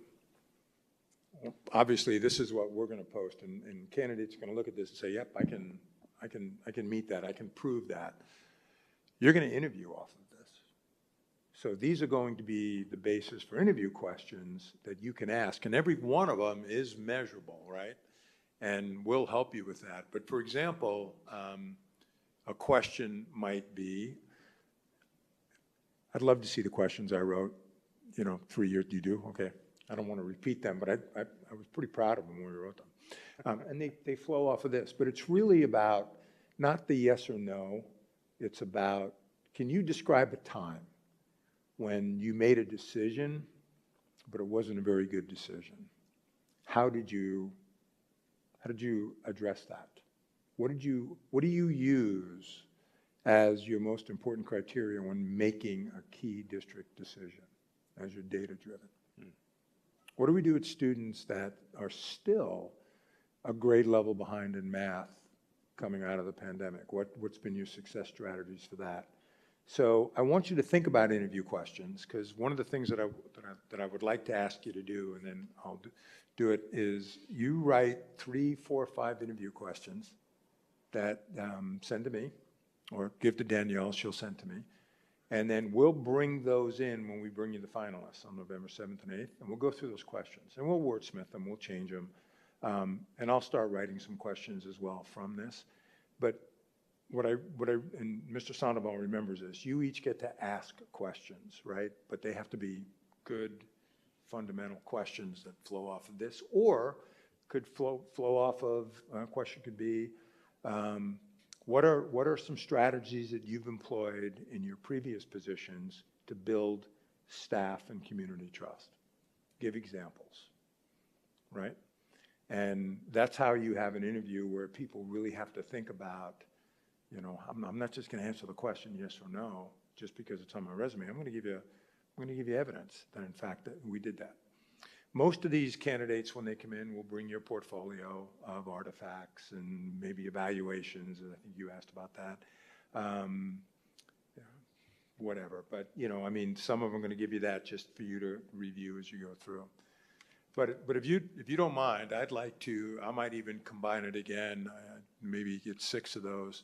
K: Obviously, this is what we're going to post, and candidates are going to look at this and say, yep, I I can meet that, I can prove that. You're going to interview off of this. So these are going to be the basis for interview questions that you can ask, and every one of them is measurable, right? And we'll help you with that. But for example, a question might be, I'd love to see the questions I wrote, 3 years, you do? Okay. I don't want to repeat them, but I was pretty proud of them when we wrote them. And they flow off of this, but it's really about not the yes or no, it's about, can you describe a time when you made a decision, but it wasn't a very good decision? How did you address that? What do you use as your most important criteria when making a key district decision, as your data-driven? What do we do with students that are still a grade level behind in math coming out of the pandemic? What's been your success strategies for that? So I want you to think about interview questions, because one of the things that I would like to ask you to do, and then I'll do it, is you write 3, 4, 5 interview questions that send to me, or give to Danielle, she'll send to me. And then we'll bring those in when we bring you the finalists on November 7th and 8th, and we'll go through those questions. And we'll wordsmith them, we'll change them. And I'll start writing some questions as well from this. But and Mr. Sandoval remembers this, you each get to ask questions, right? But they have to be good, fundamental questions that flow off of this, or could flow off of, a question could be, what are some strategies that you've employed in your previous positions to build staff and community trust? Give examples, right? And that's how you have an interview where people really have to think about, I'm not just going to answer the question yes or no just because it's on my resume. I'm going to give you evidence that in fact that we did that. Most of these candidates, when they come in, will bring your portfolio of artifacts and maybe evaluations, and I think you asked about that. Whatever, but some of them are going to give you that just for you to review as you go through. But if you don't mind, I might even combine it again, maybe get 6 of those,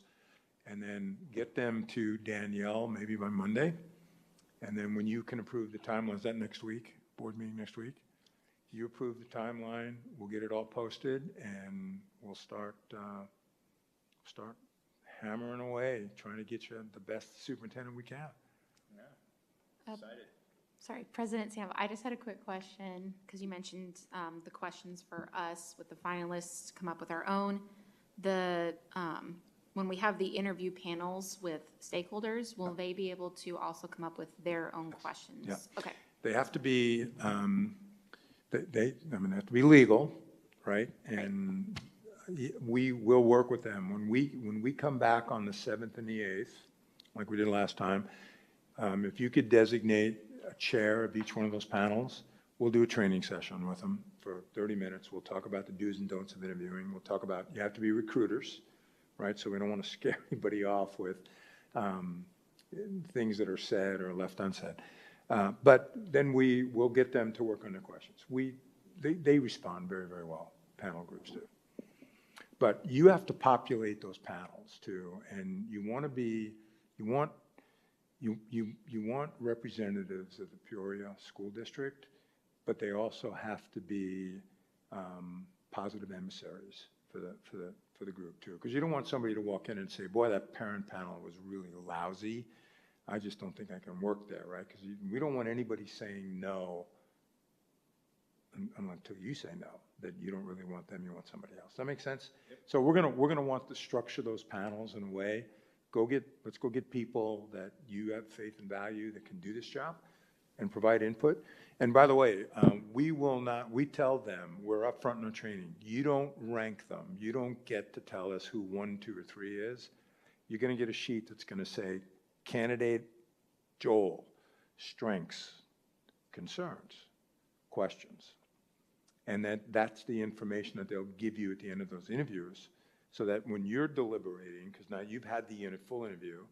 K: and then get them to Danielle maybe by Monday. And then when you can approve the timeline, is that next week, board meeting next week? You approve the timeline, we'll get it all posted, and we'll start hammering away, trying to get you the best superintendent we can.
B: Yeah, excited. Sorry, President Sam, I just had a quick question, because you mentioned the questions for us with the finalists, come up with our own. When we have the interview panels with stakeholders, will they be able to also come up with their own questions?
K: Yeah.
B: Okay.
K: They have to be, they have to be legal, right? And we will work with them. When we come back on the 7th and the 8th, like we did last time, if you could designate a chair of each one of those panels, we'll do a training session with them for 30 minutes. We'll talk about the do's and don'ts of interviewing. We'll talk about, you have to be recruiters, right? So we don't want to scare anybody off with things that are said or left unsaid. But then we will get them to work on their questions. They respond very, very well, panel groups do. But you have to populate those panels too, and you want representatives of the Peoria School District, but they also have to be positive emissaries for the group too. Because you don't want somebody to walk in and say, boy, that parent panel was really lousy. I just don't think I can work there, right? Because we don't want anybody saying no until you say no, that you don't really want them, you want somebody else. Does that make sense? Yep. So we're gonna want to structure those panels in a way. Let's go get people that you have faith and value that can do this job and provide input. And by the way, we tell them, we're upfront in our training, you don't rank them. You don't get to tell us who 1, 2, or 3 is. You're gonna get a sheet that's gonna say, candidate Joel, strengths, concerns, questions. And that's the information that they'll give you at the end of those interviews, so that when you're deliberating, because now you've had the full interview,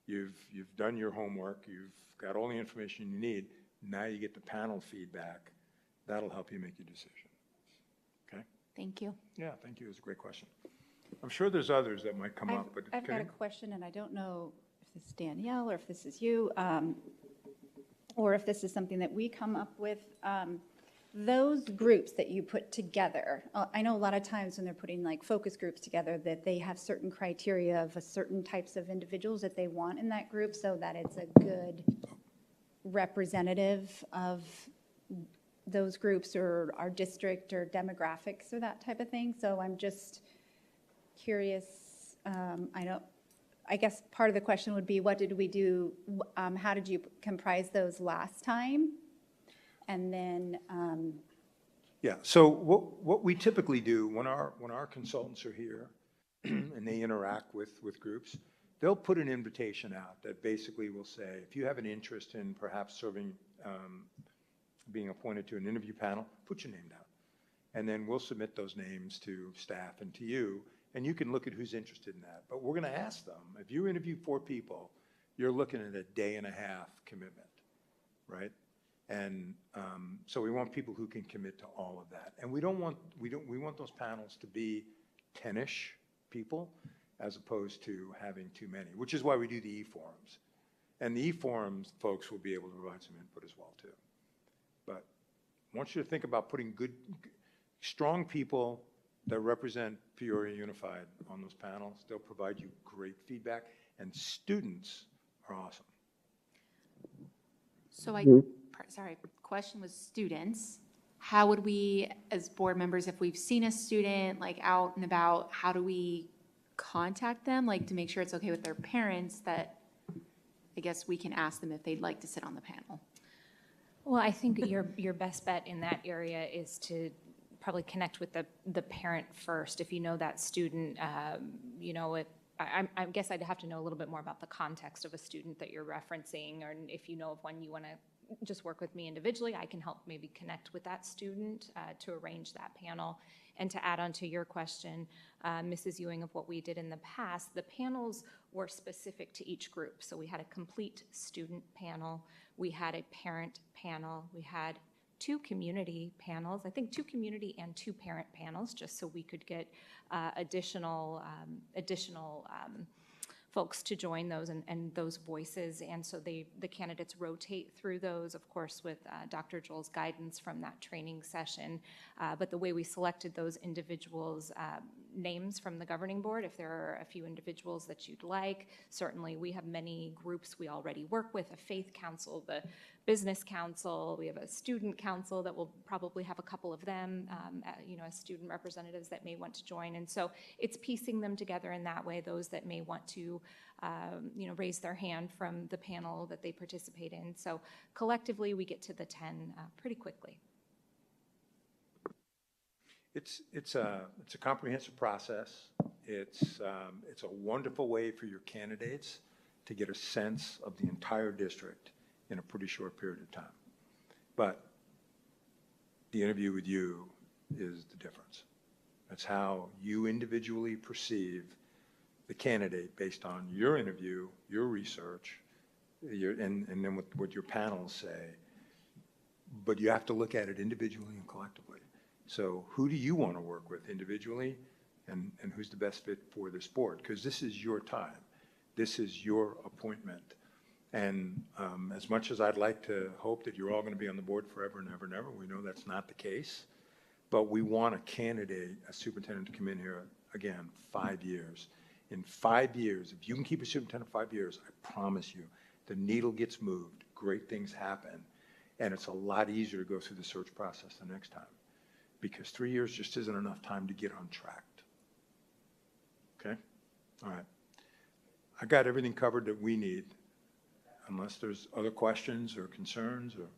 K: you've done your homework, you've got all the information you need, now you get the panel feedback. That'll help you make your decision. Okay?
B: Thank you.
K: Yeah, thank you. It was a great question. I'm sure there's others that might come up, but
I: I've got a question, and I don't know if this is Danielle or if this is you, or if this is something that we come up with. Those groups that you put together, I know a lot of times when they're putting like focus groups together that they have certain criteria of a certain types of individuals that they want in that group so that it's a good representative of those groups or our district or demographics or that type of thing. So I'm just curious. I guess part of the question would be, what did we do? How did you comprise those last time? And then,
K: yeah, so what we typically do when our consultants are here and they interact with groups, they'll put an invitation out that basically will say, if you have an interest in perhaps serving, being appointed to an interview panel, put your name down. And then we'll submit those names to staff and to you, and you can look at who's interested in that. But we're going to ask them, if you interview 4 people, you're looking at a day-and-a-half commitment, right? And so we want people who can commit to all of that. And we want those panels to be 10-ish people as opposed to having too many, which is why we do the e-forums. And the e-forums folks will be able to provide some input as well too. But I want you to think about putting good, strong people that represent Peoria Unified on those panels. They'll provide you great feedback, and students are awesome.
B: So sorry, question was students. How would we, as board members, if we've seen a student like out and about, how do we contact them, like to make sure it's okay with their parents, that I guess we can ask them if they'd like to sit on the panel?
L: Well, I think your best bet in that area is to probably connect with the parent first. If you know that student, you know, I guess I'd have to know a little bit more about the context of a student that you're referencing, or if you know of one you want to just work with me individually, I can help maybe connect with that student to arrange that panel. And to add on to your question, Mrs. Ewing, of what we did in the past, the panels were specific to each group. So we had a complete student panel, we had a parent panel, we had 2 community panels, I think 2 community and 2 parent panels, just so we could get additional folks to join those and those voices. And so the candidates rotate through those, of course, with Dr. Joel's guidance from that training session. But the way we selected those individuals' names from the governing board, if there are a few individuals that you'd like, certainly we have many groups we already work with, a faith council, the business council, we have a student council that will probably have a couple of them, you know, as student representatives that may want to join. And so it's piecing them together in that way, those that may want to, you know, raise their hand from the panel that they participate in. So collectively, we get to the 10 pretty quickly.
K: It's a comprehensive process. It's a wonderful way for your candidates to get a sense of the entire district in a pretty short period of time. But the interview with you is the difference. That's how you individually perceive the candidate based on your interview, your research, and then what your panels say. But you have to look at it individually and collectively. So who do you want to work with individually, and who's the best fit for this board? Because this is your time. This is your appointment. And as much as I'd like to hope that you're all going to be on the board forever and ever and ever, we know that's not the case. But we want a candidate, a superintendent, to come in here, again, 5 years. In 5 years, if you can keep a superintendent 5 years, I promise you, the needle gets moved, great things happen, and it's a lot easier to go through the search process the next time. Because 3 years just isn't enough time to get on track. Okay? All right. I got everything covered that we need, unless there's other questions or concerns or.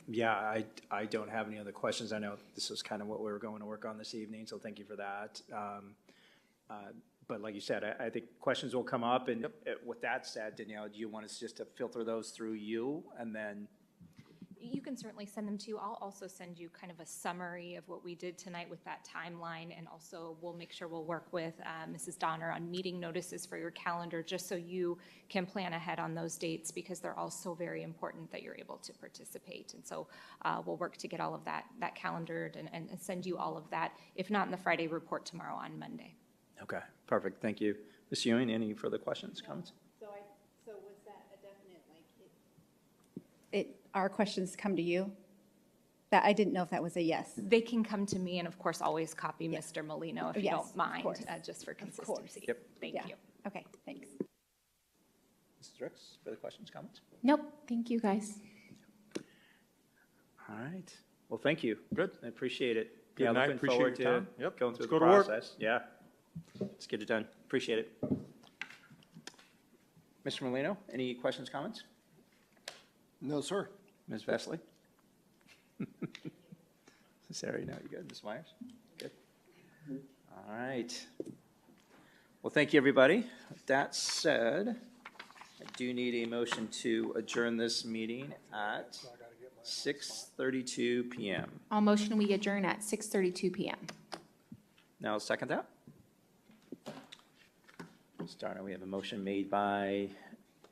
A: Yeah, I don't have any other questions. I know this is kind of what we were going to work on this evening, so thank you for that. But like you said, I think questions will come up, and with that said, Danielle, do you want us just to filter those through you and then?
L: You can certainly send them to you. I'll also send you kind of a summary of what we did tonight with that timeline, and also we'll make sure we'll work with Mrs. Donner on meeting notices for your calendar, just so you can plan ahead on those dates, because they're all so very important that you're able to participate. And so we'll work to get all of that calendared and send you all of that, if not in the Friday report, tomorrow on Monday.
A: Okay, perfect, thank you. Ms. Ewing, any further questions, comments?
I: So was that a definite, our questions come to you? That, I didn't know if that was a yes.
L: They can come to me, and of course, always copy Mr. Molino if you
I: Yes,
L: don't
I: of
L: mind,
I: course.
L: just for consistency.
A: Yep.
L: Thank
I: Yeah.
L: you.
I: Okay, thanks.
A: Mrs. Ricks, further questions, comments?
B: Nope, thank you, guys.
A: All right, well, thank you.
K: Good.
A: I appreciate it.
K: Good
A: Yeah,
K: night.
A: looking
K: Appreciate
A: forward
K: your
A: to
K: time. Yep.
A: going through
K: Let's
A: the
K: go to work.
A: process. Yeah, let's get it done. Appreciate it. Mr. Molino, any questions, comments?
J: No, sir.
A: Ms. Vesely? Sarah, no, you good? Ms. Myers? Good. All right. Well, thank you, everybody. With that said, I do need a motion to adjourn this meeting at 6:32 p.m.
B: I'll motion we adjourn at 6:32 p.m.
A: Now, second that. Starting, we have a motion made by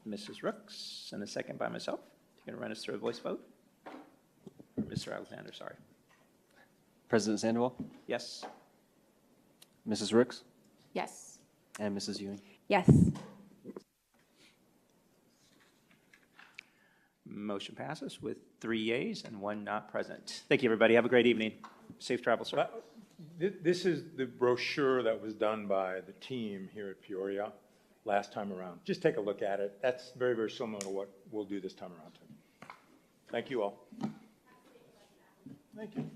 A: Mrs. Rooks and a second by myself. You're going to run us through a voice vote? Or Mr. Alexander, sorry.
D: President Sandoval,
A: Yes?
D: Mrs. Rooks,
B: Yes.
D: and Mrs. Ewing.
I: Yes.
A: Motion passes with 3 yeas and 1 not present. Thank you, everybody. Have a great evening. Safe travel, sir.
K: This is the brochure that was done by the team here at Peoria last time around. Just take a look at it. That's very, very similar to what we'll do this time around, too. Thank you all. Thank you.